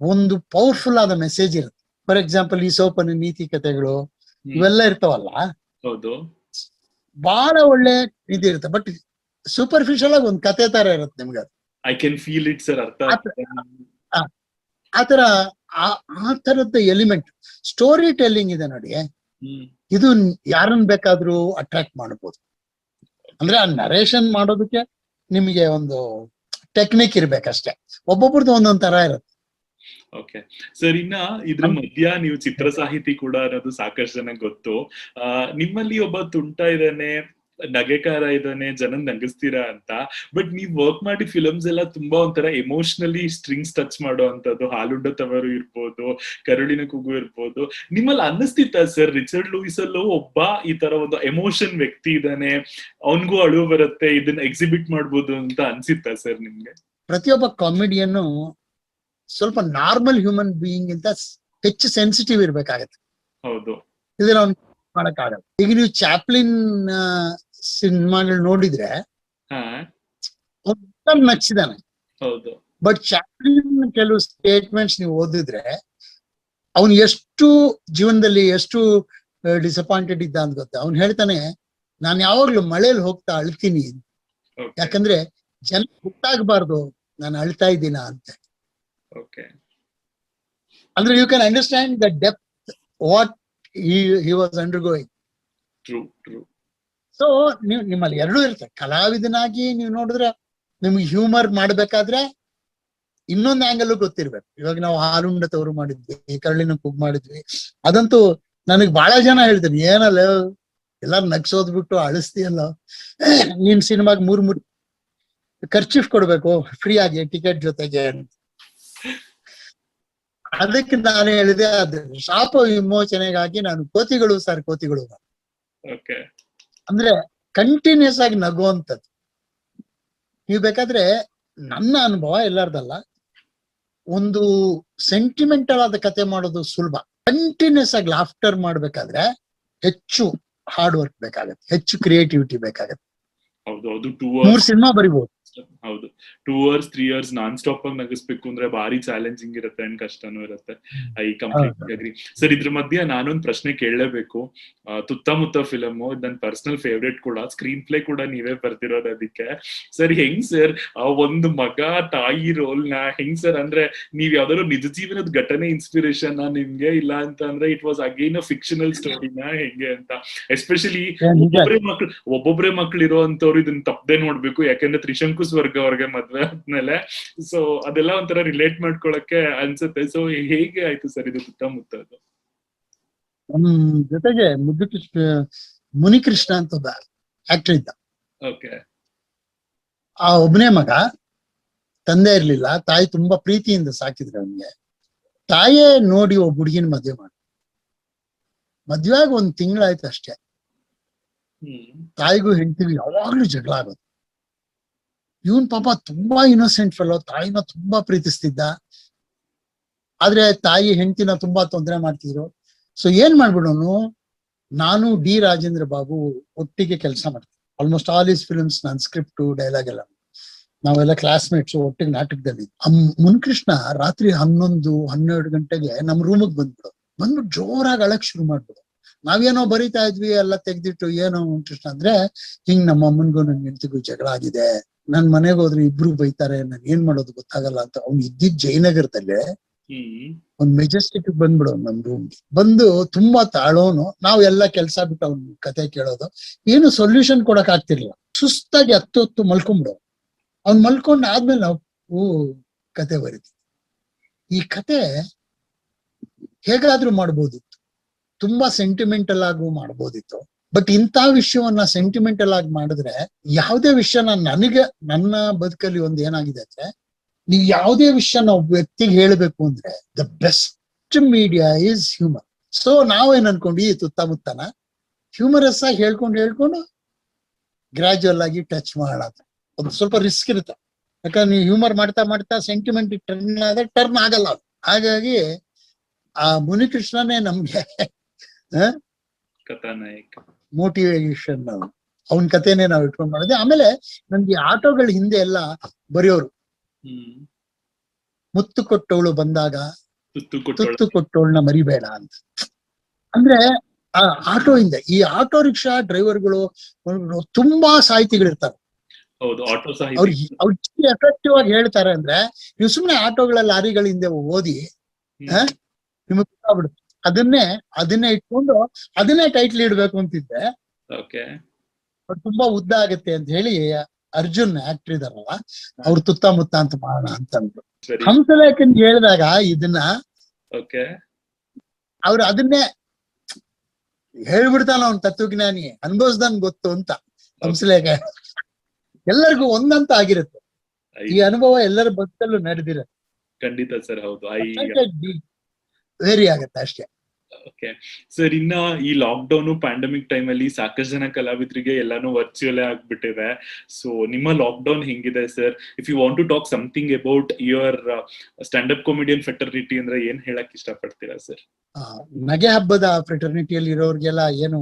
ಒಂದು ಪವರ್ಫುಲ್ ಆದ ಮೆಸೇಜ್ ಇರುತ್ತೆ. ಫಾರ್ ಎಕ್ಸಾಂಪಲ್ ಈ ಸೋಪನ ನೀತಿ ಕಥೆಗಳು ಇವೆಲ್ಲ ಇರ್ತಾವಲ್ಲ, ಬಹಳ ಒಳ್ಳೆ ರೀತಿ ಇರುತ್ತೆ. ಬಟ್ ಸೂಪರ್ಫಿಷಿಯಲ್ ಆಗಿ ಒಂದ್ ಕತೆ ತರ ಇರುತ್ತೆ ನಿಮ್ಗೆ. I can feel it sir. ಆತರ ಆ ತರದ ಎಲಿಮೆಂಟ್ ಸ್ಟೋರಿ ಟೆಲ್ಲಿಂಗ್ ಇದೆ ನೋಡಿ, ಇದು ಯಾರನ್ನ ಬೇಕಾದ್ರೂ ಅಟ್ರಾಕ್ಟ್ ಮಾಡಬಹುದು. ಅಂದ್ರೆ ಆ ನರೇಷನ್ ಮಾಡೋದಕ್ಕೆ ನಿಮಗೆ ಒಂದು ಟೆಕ್ನಿಕ್ ಇರ್ಬೇಕಷ್ಟೇ. ಒಬ್ಬೊಬ್ರದ್ದು ಒಂದೊಂದ್ ತರ ಇರುತ್ತೆ. ಸರ್, ಇನ್ನ ಇದ್ರ ಮಧ್ಯ ನೀವು ಚಿತ್ರ ಸಾಹಿತಿ ಕೂಡ ಅನ್ನೋದು ಸಾಕಷ್ಟು ಜನ ಗೊತ್ತು. ನಿಮ್ಮಲ್ಲಿ ಒಬ್ಬ ತುಂಟ ಇದ್ದಾನೆ, ನಗೆಕಾರ ಇದ್ದಾನೆ, ಜನ ನಗಿಸ್ತೀರಾ ಅಂತ. ಬಟ್ ನೀವ್ ವರ್ಕ್ ಮಾಡಿ ಫಿಲಮ್ಸ್ ಎಲ್ಲ ತುಂಬಾ ಒಂಥರ ಎಮೋಷನಲಿ ಸ್ಟ್ರಿಂಗ್ಸ್ ಟಚ್ ಮಾಡೋ ಅಂತದ್ದು. ಹಾಲುಂಡ ತವರು ಇರ್ಬೋದು, ಕರುಳಿನ ಕೂಗು ಇರ್ಬೋದು. ನಿಮ್ಮಲ್ಲಿ ಅನ್ನಿಸ್ತಿತ್ತ ಸರ್, ರಿಚರ್ಡ್ ಲೂಯಿಸ್ ಅಲ್ಲೂ ಒಬ್ಬ ಈ ತರ ಒಂದು ಎಮೋಷನ್ ವ್ಯಕ್ತಿ ಇದ್ದಾನೆ, ಅವನ್ಗೂ ಅಳು ಬರುತ್ತೆ, ಇದನ್ನ ಎಕ್ಸಿಬಿಟ್ ಮಾಡ್ಬೋದು ಅಂತ ಅನ್ಸಿತ್ತ ಸರ್ ನಿಮ್ಗೆ? ಪ್ರತಿಯೊಬ್ಬ ಕಾಮಿಡಿಯನ್ನು ಸ್ವಲ್ಪ ನಾರ್ಮಲ್ ಹ್ಯೂಮನ್ ಬೀಯಿಂಗ್ ಇಂತ ಹೆಚ್ಚು ಸೆನ್ಸಿಟಿವ್ ಇರ್ಬೇಕಾಗತ್ತೆ. ಹೌದು, ಇದನ್ನ ಅವ್ನು ಮಾಡಕ್ಕಾಗಲ್ಲ. ಈಗ ನೀವು ಚಾಪ್ಲಿನ್ ಸಿನಿಮಾಗಳು ನೋಡಿದ್ರೆ ನಚ್ಚಿದಾನೆ. ಬಟ್ ಚಾಪ್ಲಿನ್ ಕೆಲವು ಸ್ಟೇಟ್ಮೆಂಟ್ಸ್ ನೀವು ಓದಿದ್ರೆ ಅವನು ಎಷ್ಟು ಜೀವನದಲ್ಲಿ ಎಷ್ಟು ಡಿಸಪಾಯಿಂಟೆಡ್ ಇದ್ದ ಅಂತ ಗೊತ್ತಾ. ಅವ್ನು ಹೇಳ್ತಾನೆ, ನಾನು ಯಾವಾಗ್ಲೂ ಮಳೇಲಿ ಹೋಗ್ತಾ ಅಳ್ತೀನಿ, ಯಾಕಂದ್ರೆ ಜನ ಗೊತ್ತಾಗಬಾರ್ದು ನಾನು ಅಳ್ತಾ ಇದ್ದೀನ ಅಂತ. ಅಂದ್ರೆ you can understand the depth what he was undergoing. So ನಿಮ್ಮಲ್ಲಿ ಎರಡೂ ಇರುತ್ತೆ. ಕಲಾವಿದನಾಗಿ ನೀವು ನೋಡಿದ್ರೆ ನಿಮ್ಗೆ ಹ್ಯೂಮರ್ ಮಾಡ್ಬೇಕಾದ್ರೆ ಇನ್ನೊಂದು ಆಂಗಲ್ ಗೊತ್ತಿರ್ಬೇಕು. ಇವಾಗ ನಾವು ಹಾಲುಂಡ ತವರು ಮಾಡಿದ್ವಿ, ಕರುಳಿನ ಕೂಗು ಮಾಡಿದ್ವಿ. ಅದಂತೂ ನನಗ್ ಬಹಳ ಜನ ಹೇಳ್ತೀನಿ, ಏನಲ್ಲ ಎಲ್ಲಾರು ನಗ್ಸೋದ್ಬಿಟ್ಟು ಅಳಿಸ್ತೀಯಲ್ಲ, ನೀನ್ ಸಿನಿಮಾಗ್ ಮೂರ್ ಖರ್ಚಿಫ್ ಕೊಡ್ಬೇಕು ಫ್ರೀ ಆಗಿ ಟಿಕೆಟ್ ಜೊತೆಗೆ ಅಂತ. ಅದಕ್ಕೆ ನಾನು ಹೇಳಿದೆ, ಅದು ಶಾಪ ವಿಮೋಚನೆಗಾಗಿ ನಾನು ಕೋತಿಗಳು ಸರ್ ಕೋತಿಗಳು, ಅಂದ್ರೆ ಕಂಟಿನ್ಯೂಸ್ ಆಗಿ ನಗುವಂಥದ್ದು. ನೀವು ಬೇಕಾದ್ರೆ ನನ್ನ ಅನುಭವ ಎಲ್ಲಾರ್ದಲ್ಲ, ಒಂದು ಸೆಂಟಿಮೆಂಟಲ್ ಆದ ಕತೆ ಮಾಡೋದು ಸುಲಭ, ಕಂಟಿನ್ಯೂಸ್ ಆಗಿ ಲಾಫ್ಟರ್ ಮಾಡ್ಬೇಕಾದ್ರೆ ಹೆಚ್ಚು ಹಾರ್ಡ್ ವರ್ಕ್ ಬೇಕಾಗತ್ತೆ, ಹೆಚ್ಚು ಕ್ರಿಯೇಟಿವಿಟಿ ಬೇಕಾಗತ್ತೆ. ಹೌದು, 3 ಸಿನಿಮಾ ಬರಿಬಹುದು. ಹೌದು, 2 years 3 years ನಾನ್ ಸ್ಟಾಪ್ ಆಗಿ ನಗಿಸ್ಬೇಕು ಅಂದ್ರೆ ಭಾರಿ ಚಾಲೆಂಜಿಂಗ್ ಇರುತ್ತೆ ಅಂಡ್ ಕಷ್ಟನೂ ಇರುತ್ತೆ. I completely agri sir. ಇದ್ರ ಮಧ್ಯೆ ನಾನೊಂದ್ ಪ್ರಶ್ನೆ ಕೇಳಲೇಬೇಕು. ತುತ್ತಮುತ್ತ ಫಿಲಮ್ ನನ್ನ ಪರ್ಸನಲ್ ಫೇವ್ರೇಟ್ ಕೂಡ, ಸ್ಕ್ರೀನ್ ಪ್ಲೇ ಕೂಡ ನೀವೇ ಬರ್ತಿರೋದು ಅದಕ್ಕೆ. ಸರ್ ಹೆಂಗ್ ಸರ್ ಆ ಒಂದು ಮಗ ತಾಯಿ ರೋಲ್ ನ ಹೆಂಗ್ ಸರ್, ಅಂದ್ರೆ ನೀವ್ ಯಾವ್ದಾದ್ರು ನಿಜ ಜೀವನದ ಘಟನೆ ಇನ್ಸ್ಪಿರೇಷನ್ ನಿಮ್ಗೆ, ಇಲ್ಲ ಅಂತ ಅಂದ್ರೆ it was again a fictional ಸ್ಟೋರಿನ ಹೆಂಗೆ ಅಂತ? ಎಸ್ಪೆಷಲಿ ಒಬ್ಬೊಬ್ರೆ ಮಕ್ಳು ಇರೋಂತವ್ರು ಇದನ್ನ ತಪ್ಪದೆ ನೋಡ್ಬೇಕು, ಯಾಕಂದ್ರೆ ತ್ರಿಶಂಕು ವರ್ಗ ಅವ್ರಿಗೆ ಮದ್ವೆ ಆದ್ಮೇಲೆ. ಸೊ ಅದೆಲ್ಲ ಒಂಥರ ರಿಲೇಟ್ ಮಾಡ್ಕೊಳಕ್ಕೆ ಅನ್ಸುತ್ತೆ. ಸೊ ಹೇಗೆ ಆಯ್ತು ಸರ್ ಇದು ಸುತ್ತಮುತ್ತ? ಜೊತೆಗೆ ಮುನಿಕೃಷ್ಣ ಅಂತ ಒಬ್ಬ ಆಕ್ಟರ್ ಇದ್ದ. ಆ ಒಬ್ಬನೇ ಮಗ, ತಂದೆ ಇರ್ಲಿಲ್ಲ, ತಾಯಿ ತುಂಬಾ ಪ್ರೀತಿಯಿಂದ ಸಾಕಿದ್ರು ಅವನಿಗೆ. ತಾಯೇ ನೋಡಿ ಒಬ್ಬ ಹುಡುಗಿನ ಮದ್ವೆ ಆಗಿ 1 ತಿಂಗಳಾಯ್ತು ಅಷ್ಟೇ. ತಾಯಿಗೂ ಹೆಂಡತಿಗೂ ಯಾವಾಗ್ಲೂ ಜಗಳ ಆಗೋದು. ಇವನ್ ಪಾಪ ತುಂಬಾ ಇನ್ನೋಸೆಂಟ್ ಫೆಲೋ, ತಾಯಿನ ತುಂಬಾ ಪ್ರೀತಿಸ್ತಿದ್ದ, ಆದ್ರೆ ತಾಯಿ ಹೆಂಡತಿನ ತುಂಬಾ ತೊಂದರೆ ಮಾಡ್ತಿದ್ರು. ಸೊ ಏನ್ ಮಾಡ್ಬಿಡೋನು, ನಾನು ಡಿ ರಾಜೇಂದ್ರ ಬಾಬು ಒಟ್ಟಿಗೆ ಕೆಲಸ ಮಾಡ್ತೀವಿ. ಆಲ್ಮೋಸ್ಟ್ ಆಲ್ ಈಸ್ ಫಿಲ್ಮ್ಸ್ ನಾನು ಸ್ಕ್ರಿಪ್ಟ್ ಡೈಲಾಗ್ ಎಲ್ಲ, ನಾವೆಲ್ಲ ಕ್ಲಾಸ್ಮೇಟ್ಸ್ ಒಟ್ಟಿಗೆ ನಾಟಕದಲ್ಲಿ. ಮುನ್ಕೃಷ್ಣ ರಾತ್ರಿ 11-12 ಗಂಟೆಗೆ ನಮ್ ರೂಮಿಗೆ ಬಂದ್ಬಿಟ್ಟು ಜೋರಾಗಿ ಅಳಕ್ ಶುರು ಮಾಡ್ಬಿಡು. ನಾವೇನೋ ಬರೀತಾ ಇದ್ವಿ, ಎಲ್ಲ ತೆಗ್ದಿಟ್ಟು ಏನೋ ಮುನ್ಕೃಷ್ಣ ಅಂದ್ರೆ, ಹಿಂಗ್ ನಮ್ಮ ಅಮ್ಮನ್ಗೂ ನನ್ ಹೆಂಡತಿಗೂ ಜಗಳ ಆಗಿದೆ, ನನ್ ಮನೆಗೆ ಹೋದ್ರೆ ಇಬ್ರು ಬೈತಾರೆ, ನನ್ ಏನ್ ಮಾಡೋದು ಗೊತ್ತಾಗಲ್ಲ ಅಂತ. ಅವ್ನು ಇದ್ದಿದ್ ಜಯನಗರದಲ್ಲೇ ಒಂದ್ ಮೆಜೆಸ್ಟಿಕ್ ಬಂದ್ಬಿಡು ನಮ್ ರೂಮ್ಗೆ ಬಂದು, ತುಂಬಾ ತಾಳೋನು. ನಾವ್ ಎಲ್ಲ ಕೆಲ್ಸ ಬಿಟ್ಟು ಅವ್ನ್ ಕತೆ ಕೇಳೋದು, ಏನು ಸೊಲ್ಯೂಷನ್ ಕೊಡಕ್ ಆಗ್ತಿರ್ಲಿಲ್ಲ. ಸುಸ್ತಾಗಿ ಹೊತ್ತು ಮಲ್ಕೊಂಡ್ಬಿಡು. ಅವ್ನ್ ಮಲ್ಕೊಂಡ್ ಆದ್ಮೇಲೆ ನಾವು ಕತೆ ಬರೀತೀವಿ. ಈ ಕತೆ ಹೇಗಾದ್ರೂ ಮಾಡ್ಬೋದಿತ್ತು, ತುಂಬಾ ಸೆಂಟಿಮೆಂಟಲ್ ಆಗು ಮಾಡ್ಬೋದಿತ್ತು. ಬಟ್ ಇಂಥ ವಿಷಯವನ್ನ ಸೆಂಟಿಮೆಂಟಲ್ ಆಗಿ ಮಾಡಿದ್ರೆ, ಯಾವುದೇ ವಿಷಯನ ನನ್ನ ಬದುಕಲ್ಲಿ ಒಂದ್ ಏನಾಗಿದೆ ಅಂದ್ರೆ, ನೀವು ಯಾವುದೇ ವಿಷಯನ ಒಬ್ಬ ವ್ಯಕ್ತಿಗೆ ಹೇಳ್ಬೇಕು ಅಂದ್ರೆ the best media is humour. So ನಾವೇನ್ ಅನ್ಕೊಂಡು ಈ ತುತ್ತಮುತ್ತನ ಹ್ಯೂಮರಸ್ ಆಗಿ ಹೇಳ್ಕೊಂಡು ಗ್ರಾಜುವಲ್ ಆಗಿ ಟಚ್ ಮಾಡೋಣ. ಒಂದು ಸ್ವಲ್ಪ ರಿಸ್ಕ್ ಇರುತ್ತೆ, ಯಾಕಂದ್ರೆ ನೀವು ಹ್ಯೂಮರ್ ಮಾಡ್ತಾ ಸೆಂಟಿಮೆಂಟ್ ಟರ್ನ್ ಆದ್ರೆ ಟರ್ನ್ ಆಗಲ್ಲ. ಹಾಗಾಗಿ ಆ ಮುನಿಕೃಷ್ಣನೇ ನಮ್ಗೆ ಮೋಟಿವೇಶನ್. ಅವನ ಕಥೆನೆ ನಾವು ಇಟ್ಕೊಂಡ್ ಮಾಡಿದ್ವಿ. ಆಮೇಲೆ ನಮ್ಗೆ ಆಟೋಗಳ ಹಿಂದೆ ಎಲ್ಲ ಬರೆಯೋರು, ಮುತ್ತು ಕೊಟ್ಟವಳು ಬಂದಾಗ ತುತ್ತು ಕೊಟ್ಟವಳನ್ನ ಮರಿಬೇಡ ಅಂತ. ಅಂದ್ರೆ ಆ ಆಟೋ ಹಿಂದೆ ಈ ಆಟೋ ರಿಕ್ಷಾ ಡ್ರೈವರ್ಗಳು ತುಂಬಾ ಸಾಹಿತಿಗಳಿರ್ತಾರೆ. ಅವ್ರು ಎಫೆಕ್ಟಿವ್ ಆಗಿ ಹೇಳ್ತಾರೆ ಅಂದ್ರೆ, ನೀವು ಸುಮ್ನೆ ಆಟೋಗಳ ಲಾರಿಗಳ ಹಿಂದೆ ಓದಿ ನಿಮಗೆ ಗೊತ್ತಾಗ್ಬಿಡುತ್ತೆ. ಅದನ್ನೇ ಇಟ್ಕೊಂಡು ಅದನ್ನೇ ಟೈಟ್ಲ್ ಇಡ್ಬೇಕು ಅಂತಿದ್ದೆ. ತುಂಬಾ ಉದ್ದ ಆಗತ್ತೆ ಅಂತ ಹೇಳಿ ಅರ್ಜುನ್ ಆಕ್ಟರ್ ಇದಾರಲ್ಲ, ಅವ್ರು ತುತ್ತಮುತ್ತ ಅಂತ ಮಾಡೋಣ ಅಂತಂದ್ರು. ಹಂಸಲೇಖನ್ ಹೇಳಿದಾಗ ಇದನ್ನ ಅವ್ರು ಅದನ್ನೇ ಹೇಳ್ಬಿಡ್ತಾನ, ಅವ್ನ್ ತತ್ವಜ್ಞಾನಿ, ಅನುಭವಿಸ್ದಂಗ್ ಗೊತ್ತು ಅಂತ. ಹಂಸಲೇಖ ಎಲ್ಲರಿಗೂ ಒಂದಂತ ಆಗಿರುತ್ತೆ, ಈ ಅನುಭವ ಎಲ್ಲರ ಬದುಕಲ್ಲೂ ನಡೆದಿರುತ್ತೆ. ಖಂಡಿತ ಸರ್, ಹೌದು. ವೇರಿ ಆಗತ್ತೆ ಅಷ್ಟೇ. ಓಕೆ ಸರ್, ಇನ್ನ ಈ ಲಾಕ್ ಡೌನ್ ಪ್ಯಾಂಡಮಿಕ್ ಟೈಮ್ ಅಲ್ಲಿ ಸಾಕಷ್ಟು ಜನ ಕಲಾವಿದರಿಗೆ ಎಲ್ಲಾನು ವರ್ಚುವಲ್ ಆಗ್ಬಿಟ್ಟಿದೆ. ಸೊ ನಿಮ್ಮ ಲಾಕ್ ಡೌನ್ ಹೆಂಗಿದೆ sir? If you want to talk something about your stand up comedian fraternity ಅಂದ್ರೆ ಏನ್ ಹೇಳಕ್ ಇಷ್ಟಪಡ್ತೀರಾ ಸರ್? ನಗೆ ಹಬ್ಬದ ಫ್ರೆಟರ್ನಿಟಿಯಲ್ಲಿ ಇರೋರ್ಗೆಲ್ಲ ಏನು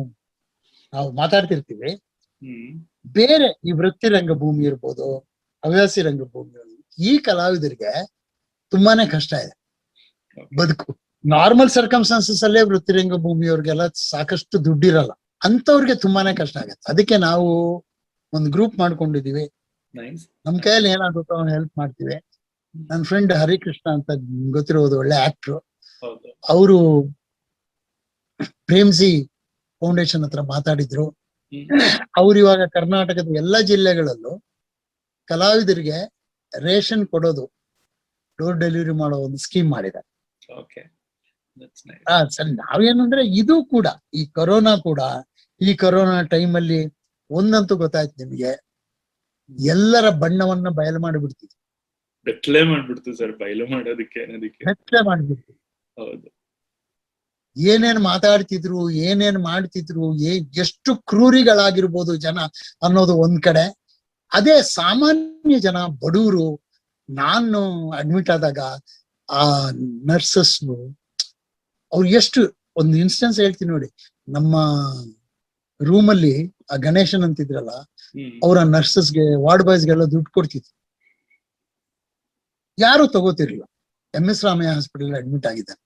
ನಾವು ಮಾತಾಡ್ತಿರ್ತೀವಿ. ಬೇರೆ ಈ ವೃತ್ತಿ ರಂಗಭೂಮಿ ಇರ್ಬೋದು, ಹವ್ಯಾಸಿ ರಂಗಭೂಮಿ, ಈ ಕಲಾವಿದರಿಗೆ ತುಂಬಾನೇ ಕಷ್ಟ ಇದೆ ಬದುಕು. ನಾರ್ಮಲ್ ಸರ್ಕಮ್ಸ್ಟಾನ್ಸಸ್ ಅಲ್ಲೇ ವೃತ್ತಿ ರಂಗಭೂಮಿಯವ್ರಿಗೆಲ್ಲ ಸಾಕಷ್ಟು ದುಡ್ಡಿರಲ್ಲ, ಅಂತವ್ರಿಗೆ ತುಂಬಾನೇ ಕಷ್ಟ ಆಗತ್ತೆ. ಅದಕ್ಕೆ ನಾವು ಒಂದು ಗ್ರೂಪ್ ಮಾಡ್ಕೊಂಡಿದೀವಿ. ನಮ್ ಕೈಯಲ್ಲಿ ಏನಾಗುತ್ತೋ ಹೆಲ್ಪ್ ಮಾಡ್ತೀವಿ. ನನ್ನ ಫ್ರೆಂಡ್ ಹರಿಕೃಷ್ಣ ಅಂತ ಗೊತ್ತಿರೋದು, ಒಳ್ಳೆ ಆಕ್ಟ್ರು, ಅವರು ಪ್ರೇಮ್ಸಿ ಫೌಂಡೇಶನ್ ಹತ್ರ ಮಾತಾಡಿದ್ರು. ಅವ್ರು ಇವಾಗ ಕರ್ನಾಟಕದ ಎಲ್ಲ ಜಿಲ್ಲೆಗಳಲ್ಲೂ ಕಲಾವಿದರಿಗೆ ರೇಷನ್ ಕೊಡೋದು, ಡೋರ್ ಡೆಲಿವರಿ ಮಾಡೋ ಒಂದು ಸ್ಕೀಮ್ ಮಾಡಿದ್ದಾರೆ. ಸರಿ, ನಾವೇನಂದ್ರೆ ಇದು ಕೂಡ, ಈ ಕೊರೋನಾ ಕೂಡ ಈ ಕೊರೋನಾ ಟೈಮಲ್ಲಿ ಒಂದಂತೂ ಗೊತ್ತಾಯ್ತು ನಿಮಗೆ, ಎಲ್ಲರ ಬಣ್ಣವನ್ನ ಬಯಲು ಮಾಡಿಬಿಡ್ತಿದ್ವಿ, ಬೆತ್ತಲೆ ಮಾಡ್ಬಿಡ್ತು ಸರ್ ಬಯಲು ಮಾಡೋದಕ್ಕೆ ಅನ್ನೋದಕ್ಕೆ. ಬೆತ್ತಲೆ ಮಾಡಿಬಿಡ್ತೀವಿ. ಹೌದು. ಏನೇನ್ ಮಾತಾಡ್ತಿದ್ರು, ಏನೇನ್ ಮಾಡ್ತಿದ್ರು, ಎಷ್ಟು ಕ್ರೂರಿಗಳಾಗಿರ್ಬೋದು ಜನ ಅನ್ನೋದು ಒಂದ್ ಕಡೆ. ಅದೇ ಸಾಮಾನ್ಯ ಜನ, ಬಡವರು, ನಾನು ಅಡ್ಮಿಟ್ ಆದಾಗ ಆ ನರ್ಸಸ್ನು ಅವ್ರು ಎಷ್ಟು, ಒಂದು ಇನ್ಸ್ಟೆನ್ಸ್ ಹೇಳ್ತೀನಿ ನೋಡಿ, ನಮ್ಮ ರೂಮಲ್ಲಿ ಆ ಗಣೇಶನ್ ಅಂತಿದ್ರಲ್ಲ, ಅವರ ನರ್ಸಸ್ಗೆ, ವಾರ್ಡ್ ಬಾಯ್ಸ್ಗೆಲ್ಲ ದುಡ್ಡು ಕೊಡ್ತಿದ್ರು, ಯಾರು ತಗೋತಿರ್ಲಿಲ್ಲ. MS ರಾಮಯ್ಯ ಹಾಸ್ಪಿಟಲ್ ಅಡ್ಮಿಟ್ ಆಗಿದ್ದಾರೆ.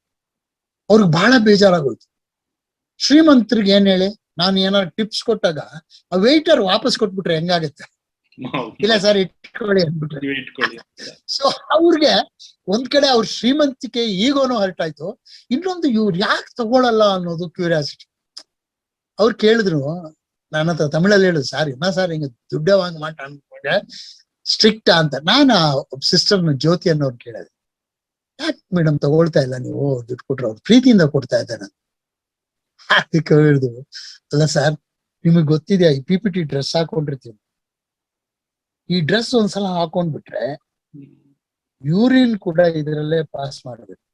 ಅವ್ರಿಗೆ ಬಹಳ ಬೇಜಾರಾಗೋಯ್ತು. ಶ್ರೀಮಂತರಿಗೆ ಏನ್ ಹೇಳಿ, ನಾನು ಏನಾದ್ರು ಟಿಪ್ಸ್ ಕೊಟ್ಟಾಗ ಆ ವೇಟರ್ ವಾಪಸ್ ಕೊಟ್ಬಿಟ್ರೆ ಹೆಂಗಾಗತ್ತೆ, ಇಲ್ಲ ಸರ್ ಇಟ್ಕೊಳ್ಳಿ ಅಂದ್ಬಿಟ್ರೆ. ಸೊ ಅವ್ರಿಗೆ ಒಂದ್ ಕಡೆ ಅವ್ರ ಶ್ರೀಮಂತಿಕೆ ಈಗೋನು ಹರ್ಟ್ ಆಯ್ತು, ಇನ್ನೊಂದು ಇವ್ರು ಯಾಕೆ ತಗೊಳಲ್ಲ ಅನ್ನೋದು ಕ್ಯೂರಿಯಾಸಿಟಿ. ಅವ್ರು ಕೇಳಿದ್ರು, ನನ್ನ ಹತ್ರ ತಮಿಳಲ್ಲಿ ಹೇಳಿದ್ರು, ಸರ್ ಇನ್ನ ಸರ್ ಹಿಂಗ ದುಡ್ಡ ವಾಂಗ್ ಮಾಟ ಅನ್ಕೊಂಡೆ, ಸ್ಟ್ರಿಕ್ಟ್ ಅಂತ. ನಾನು ಸಿಸ್ಟರ್ನ ಜ್ಯೋತಿ ಅನ್ನೋರು ಕೇಳಿದೆ, ಯಾಕೆ ಮೇಡಮ್ ತಗೊಳ್ತಾ ಇಲ್ಲ ನೀವು ದುಡ್ಡು ಕೊಟ್ರು? ಅವ್ರು ಪ್ರೀತಿಯಿಂದ ಕೊಡ್ತಾ ಇದ್ದಾರೆ. ಅದಕ್ಕೆ ಹೇಳಿದ್ರು, ಅಲ್ಲ ಸರ್ ನಿಮಗ್ ಗೊತ್ತಿದೆಯಾ, ಈ PPT ಡ್ರೆಸ್ ಹಾಕೊಂಡಿರ್ತೀವಿ, ಈ ಡ್ರೆಸ್ ಒಂದ್ಸಲ ಹಾಕೊಂಡ್ಬಿಟ್ರೆ ಯೂರಿನ್ ಕೂಡ ಇದರಲ್ಲೇ ಪಾಸ್ ಮಾಡಬೇಕು,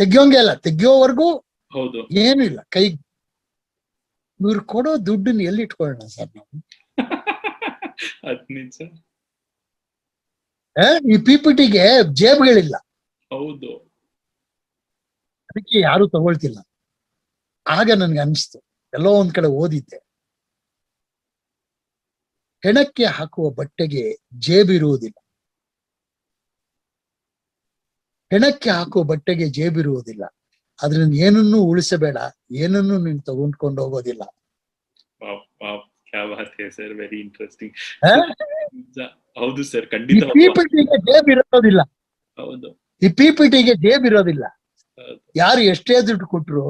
ತೆಗಿಯೋಂಗೆ ಅಲ್ಲ, ತೆಗಿಯೋವರೆಗೂ ಏನು ಇಲ್ಲ ಕೈ. ಇವ್ರು ಕೊಡೋ ದುಡ್ಡನ್ನ ಎಲ್ಲಿ ಇಟ್ಕೊಳ್ಳೋಣ ಸರ್ ನಾವು? ಈ PPTಗೆ ಜೇಬ್ಗಳಿಲ್ಲ, ಹೌದು, ಅದಕ್ಕೆ ಯಾರು ತಗೊಳ್ತಿಲ್ಲ. ಆಗ ನನ್ಗೆ ಅನಿಸ್ತು, ಎಲ್ಲೋ ಒಂದ್ ಕಡೆ ಓದಿದ್ದೆ, ಹೆಣಕ್ಕೆ ಹಾಕುವ ಬಟ್ಟೆಗೆ ಜೇಬಿರುವುದಿಲ್ಲ, ಹೆಣಕ್ಕೆ ಹಾಕುವ ಬಟ್ಟೆಗೆ ಜೇಬಿರುವುದಿಲ್ಲ, ಅದ್ರಿಂದ ಏನನ್ನೂ ಉಳಿಸಬೇಡ, ಏನನ್ನೂ ನೀನ್ ತಗೊಂಡ್ಕೊಂಡು ಹೋಗೋದಿಲ್ಲ. Very interesting. ಹೌದು ಸರ್, ಖಂಡಿತ. PPTಗೆ ಜೇಬಿರೋದಿಲ್ಲ, ಹೌದು, ಈ PPTಗೆ ಜೇಬಿರೋದಿಲ್ಲ. ಯಾರು ಎಷ್ಟೇ ದುಡ್ಡು ಕೊಟ್ರು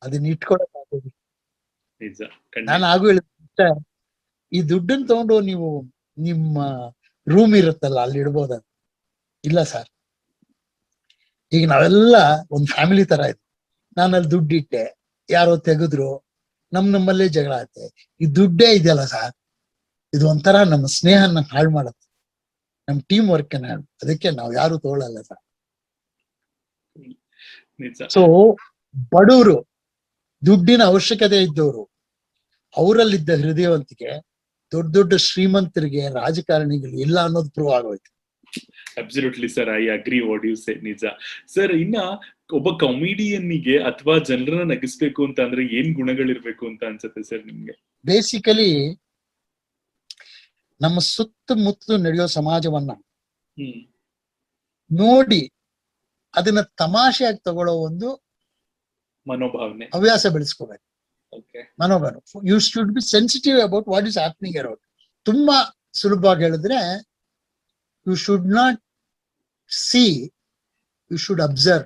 ಅದನ್ನ ಇಟ್ಕೊಳಕ್ ಆಗೋದಿಲ್ಲ. ನಾನು ಆಗು ಹೇಳಿದ, ಈ ದುಡ್ಡನ್ನ ತಗೊಂಡು ನೀವು ನಿಮ್ಮ ರೂಮ್ ಇರುತ್ತಲ್ಲ ಅಲ್ಲಿ ಇಡ್ಬೋದ? ಇಲ್ಲ ಸರ್, ಈಗ ನಾವೆಲ್ಲ ಒಂದ್ ಫ್ಯಾಮಿಲಿ ತರ ಇದ್ವಿ, ನಾನು ಅಲ್ಲಿ ದುಡ್ಡು ಇಟ್ಟೆ, ಯಾರೋ ತೆಗೆದ್ರು, ನಮ್ಮಲ್ಲೇ ಜಗಳ ಆಯ್ತೆ. ಈ ದುಡ್ಡೇ ಇದೆಯಲ್ಲ ಸರ್, ಇದು ಒಂಥರ ನಮ್ಮ ಸ್ನೇಹನ ಹಾಳು ಮಾಡುತ್ತೆ, ನಮ್ ಟೀಮ್ ವರ್ಕ್ ಅನ್ನ ಹಾಳು, ಅದಕ್ಕೆ ನಾವ್ ಯಾರು ತಗೊಳ್ಳಲ್ಲ ಸರ್. ಸೊ ಬಡವರು, ದುಡ್ಡಿನ ಅವಶ್ಯಕತೆ ಇದ್ದವರು, ಅವರಲ್ಲಿದ್ದ ಹೃದಯವಂತಿಕೆ ದೊಡ್ಡ ದೊಡ್ಡ ಶ್ರೀಮಂತರಿಗೆ, ರಾಜಕಾರಣಿಗಳು ಇಲ್ಲ ಅನ್ನೋದು ಪ್ರೂವ್ ಆಗೋಯ್ತು. Absolutely sir, I agree what you say. ನಿಜ ಸರ್. ಇನ್ನ ಒಬ್ಬ ಕಾಮಿಡಿಯನ್ನಿಗೆ ಅಥವಾ ಜನರನ್ನ ನಗಿಸ್ಬೇಕು ಅಂತ ಅಂದ್ರೆ ಏನ್ ಗುಣಗಳಿರ್ಬೇಕು ಅಂತ ಅನ್ಸುತ್ತೆ ಸರ್ ನಿಮ್ಗೆ? ಬೇಸಿಕಲಿ ನಮ್ಮ ಸುತ್ತಮುತ್ತಲು ನಡೆಯೋ ಸಮಾಜವನ್ನ ನೋಡಿ ಅದನ್ನ ತಮಾಷೆಯಾಗಿ ತಗೊಳ್ಳೋ ಒಂದು ಮನೋಭಾವನೆ, ಹವ್ಯಾಸ ಬೆಳೆಸ್ಕೋಬೇಕು. ಮನೋಭಾವನೆ. You should be sensitive about what is happening around. ತುಂಬಾ ಸುಲಭವಾಗಿ ಹೇಳಿದ್ರೆ, you should not see, you should observe.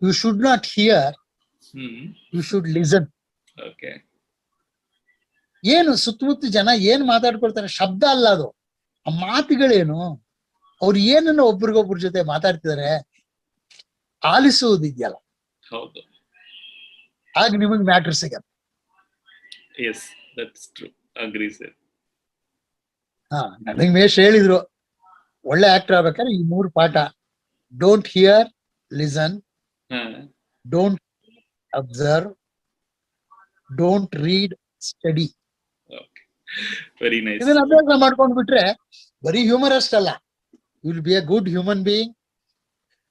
You should not hear, you should listen. ಏನು ಸುತ್ತಮುತ್ತ ಜನ ಏನ್ ಮಾತಾಡ್ಕೊಳ್ತಾರೆ, ಶಬ್ದ ಅಲ್ಲ ಅದು, ಆ ಮಾತುಗಳೇನು, ಅವ್ರು ಏನನ್ನ ಒಬ್ರಿಗೊಬ್ರ ಜೊತೆ ಮಾತಾಡ್ತಿದ್ದಾರೆ ಆಲಿಸುವುದಿದೆಯಲ್ಲ, ಹೌದು, ಆಗ ನಿಮಗ್ ಮ್ಯಾಟ್ರ್ ಸಿಗತ್ತೆ. ನನಗೆ ಮೇಶ್ ಹೇಳಿದ್ರು, ಒಳ್ಳೆ ಆಕ್ಟರ್ ಆಗ್ಬೇಕಾದ್ರೆ ಈ 3 ಪಾಠ: don't hear, listen, don't observe, don't read, study. ಇದನ್ನ ಅಭ್ಯಾಸ ಮಾಡ್ಕೊಂಡ್ ಬಿಟ್ರೆ ಬರೀ ಹ್ಯೂಮರಸ್ಟ್ ಅಲ್ಲ, you will be a good human being,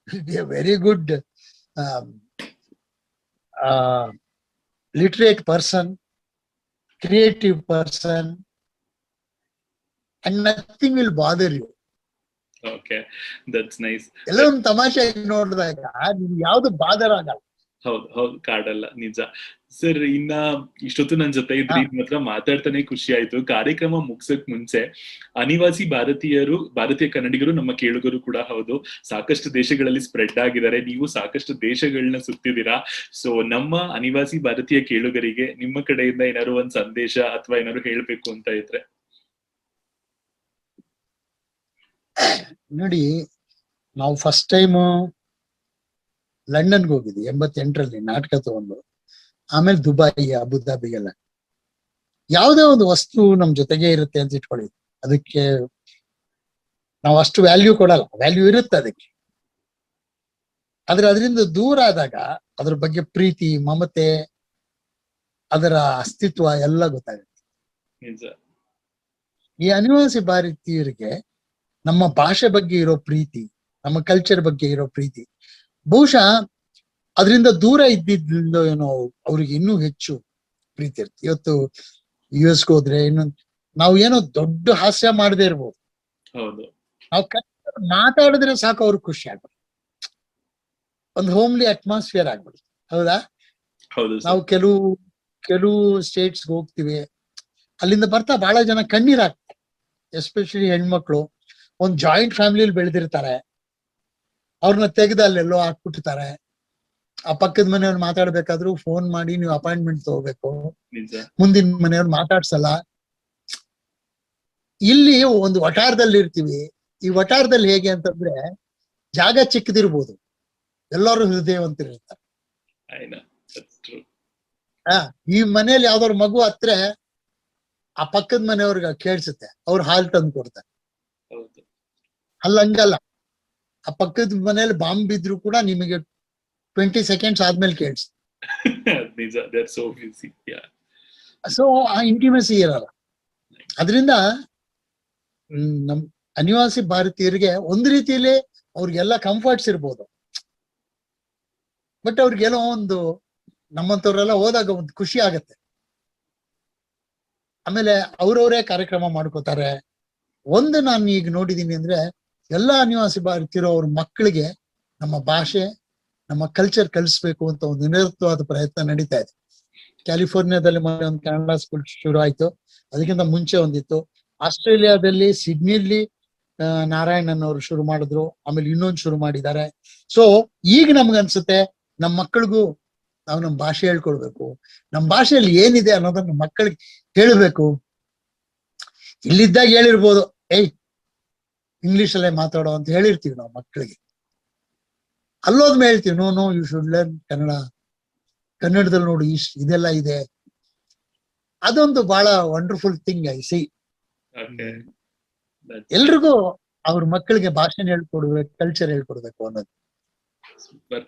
will be a very good literate person, creative person, and nothing will bother you. Okay, that's nice. ಎಲ್ಲ ಒಂದು ತಮಾಷೆ ನೋಡಿದಾಗ ನಿಮ್ಗೆ ಯಾವ್ದು ಬಾದರ್ ಆಗಲ್ಲ. ಹೌದು, ಕಾಡಲ್ಲ. ನಿಜ ಸರ್. ಇನ್ನ ಇಷ್ಟೊತ್ತು ನನ್ ಜೊತೆ ಇದ್ರಿ, ನಿಮ್ ಹತ್ರ ಮಾತಾಡ್ತಾನೆ ಖುಷಿ ಆಯ್ತು. ಕಾರ್ಯಕ್ರಮ ಮುಗ್ಸಕ್ ಮುಂಚೆ, ಅನಿವಾಸಿ ಭಾರತೀಯ ಕನ್ನಡಿಗರು ನಮ್ಮ ಕೇಳುಗರು ಕೂಡ ಹೌದು, ಸಾಕಷ್ಟು ದೇಶಗಳಲ್ಲಿ ಸ್ಪ್ರೆಡ್ ಆಗಿದ್ದಾರೆ. ನೀವು ಸಾಕಷ್ಟು ದೇಶಗಳನ್ನ ಸುತ್ತಿದ್ದೀರಾ. ಸೊ ನಮ್ಮ ಅನಿವಾಸಿ ಭಾರತೀಯ ಕೇಳುಗರಿಗೆ ನಿಮ್ಮ ಕಡೆಯಿಂದ ಏನಾದ್ರು ಒಂದ್ ಸಂದೇಶ ಅಥವಾ ಏನಾದ್ರು ಹೇಳ್ಬೇಕು ಅಂತ ಇದ್ರೆ? ನೋಡಿ, ನಾವು ಫಸ್ಟ್ ಟೈಮ್ ಲಂಡನ್ಗೆ ಹೋಗಿದ್ವಿ 88ರಲ್ಲಿ ನಾಟಕ ತಗೊಂಡು. ಆಮೇಲೆ ದುಬೈ, ಅಬುದಾಬಿಗೆಲ್ಲ. ಯಾವುದೇ ಒಂದು ವಸ್ತು ನಮ್ ಜೊತೆಗೆ ಇರುತ್ತೆ ಅಂತ ಇಟ್ಕೊಳ್ಳಿ, ಅದಕ್ಕೆ ನಾವು ಅಷ್ಟು ವ್ಯಾಲ್ಯೂ ಕೊಡಲ್ಲ. ವ್ಯಾಲ್ಯೂ ಇರುತ್ತೆ ಅದಕ್ಕೆ, ಆದ್ರೆ ಅದರಿಂದ ದೂರ ಆದಾಗ ಅದ್ರ ಬಗ್ಗೆ ಪ್ರೀತಿ, ಮಮತೆ, ಅದರ ಅಸ್ತಿತ್ವ ಎಲ್ಲ ಗೊತ್ತಾಗುತ್ತೆ. ಈ ಅನಿವಾಸಿ ಭಾರತೀಯರಿಗೆ ನಮ್ಮ ಭಾಷೆ ಬಗ್ಗೆ ಇರೋ ಪ್ರೀತಿ, ನಮ್ಮ ಕಲ್ಚರ್ ಬಗ್ಗೆ ಇರೋ ಪ್ರೀತಿ ಬಹುಶಃ ಅದರಿಂದ ದೂರ ಇದ್ದಿದ್ರಿಂದ ಏನೋ ಅವ್ರಿಗೆ ಇನ್ನೂ ಹೆಚ್ಚು ಪ್ರೀತಿ ಇರುತ್ತೆ. ಇವತ್ತು US ಹೋದ್ರೆ ಇನ್ನೊಂದು ನಾವು ಏನೋ ದೊಡ್ಡ ಹಾಸ್ಯ ಮಾಡದೇ ಇರ್ಬೋದು, ನಾವು ಮಾತಾಡಿದ್ರೆ ಸಾಕು ಅವ್ರಿಗೆ ಖುಷಿ ಆಗ್ಬೋದು, ಒಂದು ಹೋಮ್ಲಿ ಅಟ್ಮಾಸ್ಫಿಯರ್ ಆಗ್ಬಿಡುತ್ತೆ. ಹೌದಾ? ನಾವು ಕೆಲವು ಸ್ಟೇಟ್ಸ್ಗೆ ಹೋಗ್ತಿವಿ, ಅಲ್ಲಿಂದ ಬರ್ತಾ ಬಹಳ ಜನ ಕಣ್ಣೀರಾಗ್ತಾರೆ. ಎಸ್ಪೆಷಲಿ ಹೆಣ್ಮಕ್ಳು ಒಂದ್ ಜಾಯಿಂಟ್ ಫ್ಯಾಮಿಲಿಯಲ್ಲಿ ಬೆಳೆದಿರ್ತಾರೆ, ಅವ್ರನ್ನ ತೆಗೆದು ಅಲ್ಲೆಲ್ಲೋ ಹಾಕ್ಬಿಟ್ಟಿರ್ತಾರೆ. ಆ ಪಕ್ಕದ ಮನೆಯವ್ರು ಮಾತಾಡ್ಬೇಕಾದ್ರೂ ಫೋನ್ ಮಾಡಿ ನೀವು ಅಪಾಯಿಂಟ್ಮೆಂಟ್ ತಗೋಬೇಕು, ಮುಂದಿನ ಮನೆಯವ್ರು ಮಾತಾಡ್ಸಲ್ಲ. ಇಲ್ಲಿ ಒಂದು ವಠಾರದಲ್ಲಿ ಇರ್ತೀವಿ. ಈ ವಠಾರದಲ್ಲಿ ಹೇಗೆ ಅಂತಂದ್ರೆ ಜಾಗ ಚಿಕ್ಕದಿರ್ಬೋದು, ಎಲ್ಲರೂ ಹೃದಯವಂತರಿರ್ತಾರೆ. ಈ ಮನೇಲಿ ಯಾವ್ದಾದ್ರು ಮಗು ಹತ್ರ ಆ ಪಕ್ಕದ ಮನೆಯವ್ರಿಗೆ ಕೇಳಿಸುತ್ತೆ, ಅವ್ರು ಹಾಲು ತಂದು ಕೊಡ್ತಾರೆ. ಹಂಗಲ್ಲ, ಆ ಪಕ್ಕದ ಮನೇಲಿ ಬಾಂಬ್ ಬಿದ್ರು ಕೂಡ ನಿಮಗೆ 20 seconds ಆದ್ಮೇಲೆ ಕೇಳಿಸುತ್ತೆ. ಸೊ ಆ ಇಂಟಿಮೆಸಿ ಇರಲ್ಲ. ಅದರಿಂದ ನಮ್ ಅನಿವಾಸಿ ಭಾರತೀಯರಿಗೆ ಒಂದು ರೀತಿಯಲ್ಲಿ ಅವ್ರಿಗೆಲ್ಲ ಕಂಫರ್ಟ್ಸ್ ಇರ್ಬೋದು, ಬಟ್ ಅವ್ರಿಗೆಲ್ಲೋ ಒಂದು ನಮ್ಮಂತವ್ರೆಲ್ಲ ಹೋದಾಗ ಒಂದು ಖುಷಿ ಆಗತ್ತೆ. ಆಮೇಲೆ ಅವ್ರವರೇ ಕಾರ್ಯಕ್ರಮ ಮಾಡ್ಕೋತಾರೆ. ಒಂದು ನಾನು ಈಗ ನೋಡಿದೀನಿ ಅಂದ್ರೆ ಎಲ್ಲಾ ಅನಿವಾಸಿ ಭಾರತೀಯರು ಅವ್ರ ಮಕ್ಕಳಿಗೆ ನಮ್ಮ ಭಾಷೆ, ನಮ್ಮ ಕಲ್ಚರ್ ಕಲಿಸ್ಬೇಕು ಅಂತ ಒಂದು ನಿರಂತರವಾದ ಪ್ರಯತ್ನ ನಡೀತಾ ಇದೆ. ಕ್ಯಾಲಿಫೋರ್ನಿಯಾದಲ್ಲಿ ಒಂದು ಕನ್ನಡ ಸ್ಕೂಲ್ ಶುರು ಆಯ್ತು, ಅದಕ್ಕಿಂತ ಮುಂಚೆ ಒಂದಿತ್ತು. ಆಸ್ಟ್ರೇಲಿಯಾದಲ್ಲಿ ಸಿಡ್ನಿಲಿ ನಾರಾಯಣನ್ ಅವರು ಶುರು ಮಾಡಿದ್ರು, ಆಮೇಲೆ ಇನ್ನೊಂದು ಶುರು ಮಾಡಿದ್ದಾರೆ. ಸೊ ಈಗ ನಮ್ಗನ್ಸುತ್ತೆ ನಮ್ಮ ಮಕ್ಕಳಿಗೂ ನಾವು ನಮ್ಮ ಭಾಷೆ ಹೇಳ್ಕೊಡ್ಬೇಕು, ನಮ್ಮ ಭಾಷೆಯಲ್ಲಿ ಏನಿದೆ ಅನ್ನೋದನ್ನ ಮಕ್ಕಳಿಗೆ ಹೇಳಬೇಕು. ಇಲ್ಲಿದ್ದಾಗ ಹೇಳಿರ್ಬೋದು, ಇಂಗ್ಲಿಷ್ ಅಲ್ಲೇ ಮಾತಾಡೋ ಅಂತ ಹೇಳಿರ್ತೀವಿ ನಾವು ಮಕ್ಕಳಿಗೆ. ಅಲ್ಲೋದ್ಮೇಲೆ ಹೇಳ್ತೀವಿ, no you should learn Kannada, ಕನ್ನಡದಲ್ಲಿ ನೋಡು ಇದೆಲ್ಲ ಇದೆ. ಅದೊಂದು ಬಹಳ ವಂಡರ್ಫುಲ್ ಥಿಂಗ್ ಐ ಸಿ. ಎಲ್ರಿಗೂ ಅವ್ರ ಮಕ್ಕಳಿಗೆ ಭಾಷೆನ ಹೇಳ್ಕೊಡ್ಬೇಕು, ಕಲ್ಚರ್ ಹೇಳ್ಕೊಡ್ಬೇಕು ಅನ್ನೋದು. Super,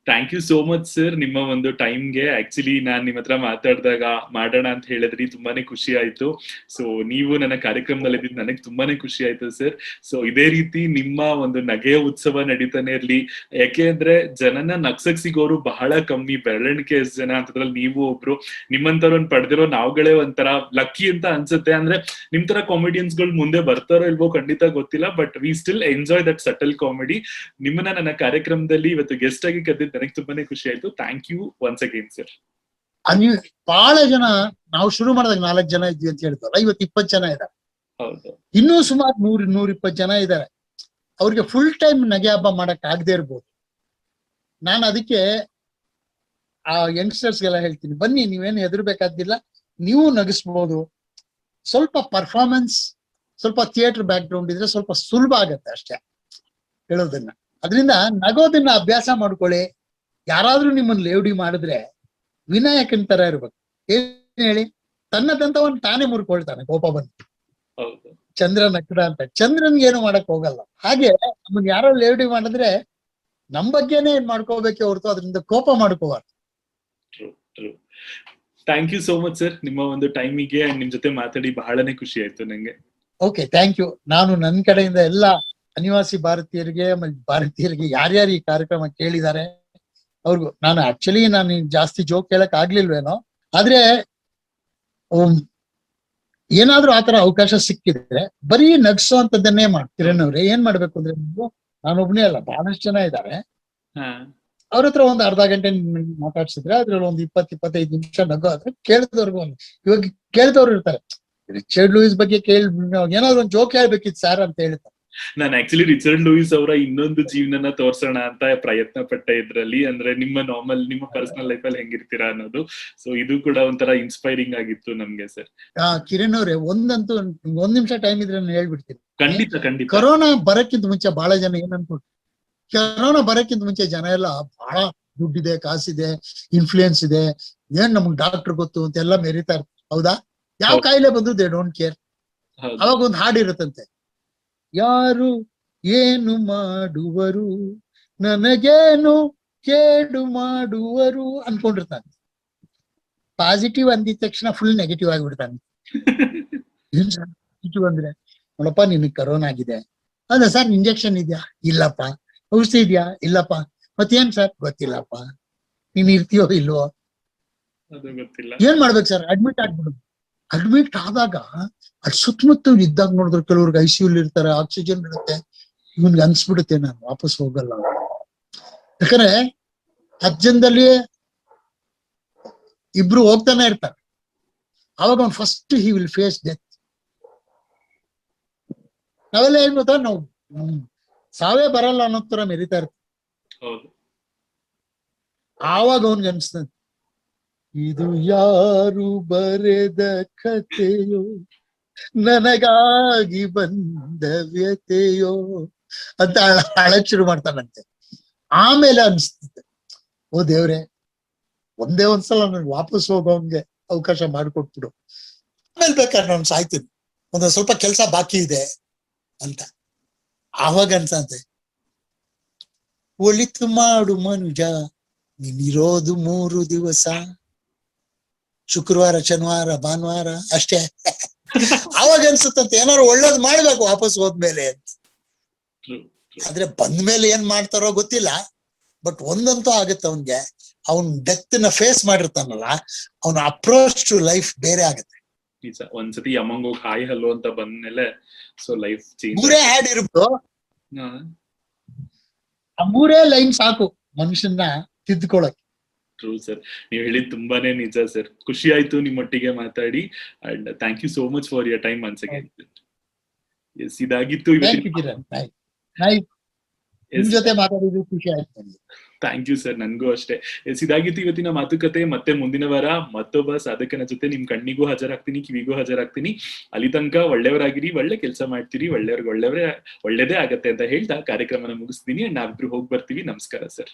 thank you so much sir ನಿಮ್ಮ ಒಂದು ಟೈಮ್ಗೆ. ಆಕ್ಚುಲಿ ನಾನ್ ನಿಮ್ಮ ಹತ್ರ ಮಾತಾಡಿದಾಗ ಮಾಡೋಣ ಅಂತ ಹೇಳಿದ್ರಿ, ತುಂಬಾನೇ ಖುಷಿ ಆಯ್ತು. ಸೊ ನೀವು ನನ್ನ ಕಾರ್ಯಕ್ರಮದಲ್ಲಿ ಇದ್ದಿದ್ದು ನನಗೆ ತುಂಬಾನೇ ಖುಷಿ ಆಯ್ತು ಸರ್. ಸೊ ಇದೇ ರೀತಿ ನಿಮ್ಮ ಒಂದು ನಗೆಯ ಉತ್ಸವ ನಡೀತಾನೆ ಇರ್ಲಿ. ಯಾಕೆ ಅಂದ್ರೆ ಜನನ ನಗ್ಸಕ್ ಸಿಗೋರು ಬಹಳ ಕಮ್ಮಿ, ಬೆರಳೆಣಿಕೆ ಎಷ್ಟು ಜನ ಅಂತದ್ರಲ್ಲಿ ನೀವು ಒಬ್ರು. ನಿಮ್ಮಂತವ್ರನ್ನ ಪಡೆದಿರೋ ನಾವುಗಳೇ ಒಂಥರ ಲಕ್ಕಿ ಅಂತ ಅನ್ಸುತ್ತೆ. ಅಂದ್ರೆ ನಿಮ್ ತರ ಕಾಮಿಡಿಯನ್ಸ್ ಗಳು ಮುಂದೆ ಬರ್ತಾರೋ ಇಲ್ವೋ ಖಂಡಿತ ಗೊತ್ತಿಲ್ಲ, but we still enjoy that subtle comedy. ನಿಮ್ಮನ್ನ ನನ್ನ ಕಾರ್ಯಕ್ರಮದಲ್ಲಿ ಇವತ್ತು ಗೆಸ್ಟ್ ಆಗಿ ಕರೆದಿದ್ದು ನನಗೆ ತುಂಬಾನೇ ಖುಷಿ ಆಯ್ತು. Thank you once again sir. ಬಹಳ ಜನ ನಾವು ಶುರು ಮಾಡಿದಾಗ 4 ಜನ ಇದ್ವಿ ಅಂತ ಹೇಳ್ತಾರಲ್ಲ, ಇವತ್ತು 20 ಜನ ಇದ್ದಾರೆ. ಇನ್ನೂ ಸುಮಾರು 100-120 ಜನ ಇದ್ದಾರೆ. ಅವ್ರಿಗೆ ಫುಲ್ ಟೈಮ್ ನಗೆ ಹಬ್ಬ ಮಾಡಕ್ ಆಗದೆ ಇರ್ಬೋದು. ನಾನು ಅದಕ್ಕೆ ಆ ಯಂಗ್ಸ್ಟರ್ಸ್ಗೆಲ್ಲ ಹೇಳ್ತೀನಿ, ಬನ್ನಿ, ನೀವೇನು ಹೆದರ್ಬೇಕಾದಿಲ್ಲ, ನೀವು ನಗಿಸ್ಬೋದು. ಸ್ವಲ್ಪ ಪರ್ಫಾರ್ಮೆನ್ಸ್, ಸ್ವಲ್ಪ ಥಿಯೇಟರ್ ಬ್ಯಾಕ್ ಗ್ರೌಂಡ್ ಇದ್ರೆ ಸ್ವಲ್ಪ ಸುಲಭ ಆಗತ್ತೆ ಅಷ್ಟೇ ಹೇಳೋದನ್ನ. ಅದರಿಂದ ನಗೋದನ್ನ ಅಭ್ಯಾಸ ಮಾಡ್ಕೊಳ್ಳಿ. ಯಾರಾದ್ರೂ ನಿಮ್ಮನ್ನ ಲೇವಡಿ ಮಾಡಿದ್ರೆ ವಿನಾಯಕನ್ ತರ ಇರ್ಬೇಕು. ಏನ್ ಹೇಳಿ, ತನ್ನದಂತವನ್ ತಾನೇ ಮುರ್ಕೊಳ್ತಾನೆ ಕೋಪ ಬಂದು. ಚಂದ್ರ ನಕ್ಕಡ ಅಂತ ಚಂದ್ರನ್ಗೆ ಏನು ಮಾಡಕ್ ಹೋಗಲ್ಲ. ಹಾಗೆ ನಮ್ಮನ್ ಯಾರೋ ಲೇವಡಿ ಮಾಡಿದ್ರೆ ನಮ್ ಬಗ್ಗೆನೇ ಏನ್ ಮಾಡ್ಕೋಬೇಕೆ ಹೊರತು ಅದರಿಂದ ಕೋಪ ಮಾಡ್ಕೋಬಾರ್ದು. Thank you so much sir ನಿಮ್ಮ ಒಂದು ಟೈಮಿಗೆ. ನಿಮ್ ಜೊತೆ ಮಾತಾಡಿ ಬಹಳನೇ ಖುಷಿ ಆಯ್ತು ನಂಗೆ. Okay, thank you. ನಾನು ನನ್ನ ಕಡೆಯಿಂದ ಎಲ್ಲ ಅನಿವಾಸಿ ಭಾರತೀಯರಿಗೆ ಮತ್ತು ಭಾರತೀಯರಿಗೆ ಯಾರ್ಯಾರು ಈ ಕಾರ್ಯಕ್ರಮ ಕೇಳಿದ್ದಾರೆ ಅವ್ರಿಗೂ ನಾನು ಜಾಸ್ತಿ ಜೋಕ್ ಹೇಳಕ್ ಆಗ್ಲಿಲ್ವೇನೋ, ಆದ್ರೆ ಏನಾದ್ರೂ ಆತರ ಅವಕಾಶ ಸಿಕ್ಕಿದ್ರೆ ಬರೀ ನಗ್ಸೋ ಅಂತದನ್ನೇ ಮಾಡ್ತೀರೇನವ್ರೆ. ಏನ್ ಮಾಡ್ಬೇಕು ಅಂದ್ರೆ, ನೀವು, ನಾನೊಬ್ನೇ ಅಲ್ಲ, ಬಹಳಷ್ಟು ಜನ ಇದ್ದಾರೆ. ಅವ್ರ ಹತ್ರ ಒಂದು ಅರ್ಧ ಗಂಟೆ ಮಾತಾಡ್ಸಿದ್ರೆ ಅದ್ರಲ್ಲಿ ಒಂದು 20-25 ನಿಮಿಷ ನಗು ಆದ್ರೆ ಕೇಳಿದವ್ರಿಗೂ ಇವಾಗ ಕೇಳಿದವ್ರು ಇರ್ತಾರೆ, ರಿಚರ್ಡ್ ಲೂಯಿಸ್ ಬಗ್ಗೆ ಏನಾದ್ರು ಒಂದು ಜೋಕ್ ಹೇಳ್ಬೇಕಿತ್ತು ಸರ್ ಅಂತ ಹೇಳ್ತಾರೆ. ನಾನು ಆಕ್ಚುಲಿ ರಿಚರ್ಡ್ ಲೂಯಿಸ್ ಅವರ ಇನ್ನೊಂದು ಜೀವನನ ತೋರ್ಸೋಣ ಅಂತ ಪ್ರಯತ್ನ ಪಟ್ಟೆ ಇದ್ರಲ್ಲಿ. ಅಂದ್ರೆ ನಿಮ್ಮ ಪರ್ಸನಲ್ ಲೈಫ್ ಅಲ್ಲಿ ಹೆಂಗಿರ್ತೀರಾ ಅನ್ನೋದು. ಸೊ ಇದು ಕೂಡ ಒಂಥರ ಇನ್ಸ್ಪೈರಿಂಗ್ ಆಗಿತ್ತು ನಮ್ಗೆ ಸರ್. ಕಿರಣ್ ಅವ್ರೆ, ಒಂದ್ ನಿಮಿಷ ಟೈಮ್ ಇದ್ರೆ ನಾನು ಹೇಳ್ಬಿಡ್ತೀನಿ. ಖಂಡಿತ. ಕೊರೋನಾ ಬರಕ್ಕಿಂತ ಮುಂಚೆ ಬಹಳ ಜನ ಏನನ್ಕೊಂಡು, ಕೊರೋನಾ ಬರಕ್ಕಿಂತ ಮುಂಚೆ ಜನ ಎಲ್ಲ ಬಹಳ ದುಡ್ಡಿದೆ, ಕಾಸಿದೆ, ಇನ್ಫ್ಲೂಯೆನ್ಸ್ ಇದೆ, ಏನ್ ನಮ್ಗ್ ಡಾಕ್ಟರ್ ಗೊತ್ತು ಅಂತೆಲ್ಲ ಮೆರಿತಾ ಇರ್ತಾರೆ. ಹೌದಾ? ಯಾವ ಹೌದು. ಕಾಯಿಲೆ ಬಂದು ದೇ ಡೋಂಟ್ ಕೇರ್. ಹೌದು. ಅವಾಗ ಒಂದು ಹಾಡಿರುತ್ತಂತೆ, ಯಾರು ಏನು ಮಾಡುವರು ನನಗೇನು ಕೇಡು ಮಾಡುವರು ಅನ್ಕೊಂಡಿರ್ತಾನೆ. ಪಾಸಿಟಿವ್ ಅಂದಿದ ತಕ್ಷಣ ಫುಲ್ ನೆಗೆಟಿವ್ ಆಗಿಬಿಡ್ತಾನೆ. ಏನ್ ಸರ್ ಪಾಸಿಟಿವ್ ಅಂದ್ರೆ, ನೋಡಪ್ಪ ನಿನಗೆ ಕರೋನಾ ಆಗಿದೆ. ಅಲ್ಲ ಸರ್ ಇಂಜೆಕ್ಷನ್ ಇದೆಯಾ? ಇಲ್ಲಪ್ಪ. ಔಷಧಿ ಇದೆಯಾ? ಇಲ್ಲಪ್ಪ. ಮತ್ತೇನ್ ಸರ್? ಗೊತ್ತಿಲ್ಲಪ್ಪ. ನೀನ್ ಇರ್ತೀಯೋ ಇಲ್ವೋ? ಅದು ಗೊತ್ತಿಲ್ಲ. ಏನ್ ಮಾಡ್ಬೇಕು ಸರ್? ಅಡ್ಮಿಟ್ ಆಗ್ಬಿಡು. ಅಡ್ಮಿಟ್ ಆದಾಗ ಅಲ್ಲಿ ಸುತ್ತಮುತ್ತ ಇದ್ದಾಗ ನೋಡಿದ್ರೆ ಕೆಲವ್ರಿಗೆ ICU ಇರ್ತಾರೆ, ಆಕ್ಸಿಜನ್ ಇರುತ್ತೆ. ಇವನ್ಗೆ ಅನ್ಸ್ಬಿಡುತ್ತೆ ನಾನು ವಾಪಸ್ ಹೋಗಲ್ಲ. ಯಾಕಂದ್ರೆ 10 ಜನದಲ್ಲಿ ಇಬ್ರು ಹೋಗ್ತಾನೆ ಇರ್ತಾರೆ. ಅವಾಗ ಅವ್ನು first he will face death. ನಾವೆಲ್ಲ ಏನ್ ಗೊತ್ತಾ, ನಾವು ಸಾವೇ ಬರಲ್ಲ ಅನ್ನೋ ತರ ಮೆರಿತಾ ಇರ್ತೀವಿ. ಹೌದು. ಆವಾಗ ಅವನ್ಗೆ ಅನ್ಸ್ತದೆ, ಇದು ಯಾರು ಬರೆದ ಕಥೆಯೋ, ನನಗಾಗಿ ಬಂದ ವ್ಯತೆಯೋ ಅಂತ ಅಳಕ್ ಶುರು ಮಾಡ್ತಾನಂತೆ. ಆಮೇಲೆ ಅನ್ಸ್ತದೆ, ಓ ದೇವ್ರೆ, ಒಂದೇ ಒಂದ್ಸಲ ನನ್ಗೆ ವಾಪಸ್ ಹೋಗೋಂಗೆ ಅವಕಾಶ ಮಾಡಿಕೊಟ್ಬಿಡು. ಆಮೇಲೆ ಬೇಕಾದ್ರೆ ನಾನು ಸಾಯ್ತೀನಿ, ಒಂದೊಂದ್ ಸ್ವಲ್ಪ ಕೆಲಸ ಬಾಕಿ ಇದೆ ಅಂತ. ಆವಾಗ ಅನ್ಸಂತೆ, ಒಳಿತು ಮಾಡು ಮನುಜ, ನೀನಿರೋದು 3 ದಿವಸ, ಶುಕ್ರವಾರ, ಶನಿವಾರ, ಭಾನುವಾರ ಅಷ್ಟೇ. ಆವಾಗ ಅನ್ಸುತ್ತಂತೆ ಏನಾದ್ರು ಒಳ್ಳೇದ್ ಮಾಡ್ಬೇಕು ವಾಪಸ್ ಹೋದ್ಮೇಲೆ ಅಂತ. ಆದ್ರೆ ಬಂದ್ಮೇಲೆ ಏನ್ ಮಾಡ್ತಾರೋ ಗೊತ್ತಿಲ್ಲ. ಬಟ್ ಒಂದಂತೂ ಆಗುತ್ತೆ, ಅವನ್ಗೆ ಅವನ್ ಡೆತ್ ನ ಫೇಸ್ ಮಾಡಿರ್ತಾನಲ್ಲ, ಅವನ ಅಪ್ರೋಚ್ ಟು ಲೈಫ್ ಬೇರೆ ಆಗುತ್ತೆ. ಒಂದ್ಸತಿ ಯಮಂಗ್ ಹೋಗಿ ಹಾಯ್ ಹಲೋ ಅಂತ ಬಂದ್ಮೇಲೆ ಸೊ ಲೈಫ್ ಚೇಂಜ್. 3 ಹಾಡ್ ಇರ್ಬೋದು, ಆ 3 ಲೈನ್ ಸಾಕು ಮನುಷ್ಯನ ತಿದ್ದುಕೊಳಕ್. ಟ್ರೂ ಸರ್, ನೀವು ಹೇಳಿದ್ ತುಂಬಾನೇ ನಿಜ ಸರ್. ಖುಷಿ ಆಯ್ತು ನಿಮ್ಮೊಟ್ಟಿಗೆ ಮಾತಾಡಿ. And thank you so much for your time once again. Yes, ಇದಾಗಿತ್ತು ನಿಮ್ ಜೊತೆ ಮಾತಾಡಿದ್ದು ಖುಷಿ ಆಯ್ತು. ಥ್ಯಾಂಕ್ ಯು ಸರ್, ನನ್ಗೂ ಅಷ್ಟೇ. ಎಸ್, ಇದಾಗಿತ್ತು ಇವತ್ತಿನ ಮಾತುಕತೆ. ಮತ್ತೆ ಮುಂದಿನ ವಾರ ಮತ್ತೊಬ್ಬ ಸಾಧಕನ ಜೊತೆ ನಿಮ್ ಕಣ್ಣಿಗೂ ಹಾಜರಾಗ್ತೀನಿ, ಕಿವಿಗೂ ಹಾಜರಾಗ್ತೀನಿ. ಅಲ್ಲಿ ತನಕ ಒಳ್ಳೆಯವರಾಗಿರಿ, ಒಳ್ಳೆ ಕೆಲಸ ಮಾಡ್ತೀರಿ, ಒಳ್ಳೆಯವ್ರಿಗೆ ಒಳ್ಳೆಯದೇ ಆಗತ್ತೆ ಅಂತ ಹೇಳ್ತಾ ಕಾರ್ಯಕ್ರಮನ ಮುಗಿಸ್ತೀನಿ. ನಾವಿಬ್ರು ಹೋಗಿ ಬರ್ತೀವಿ. ನಮಸ್ಕಾರ ಸರ್.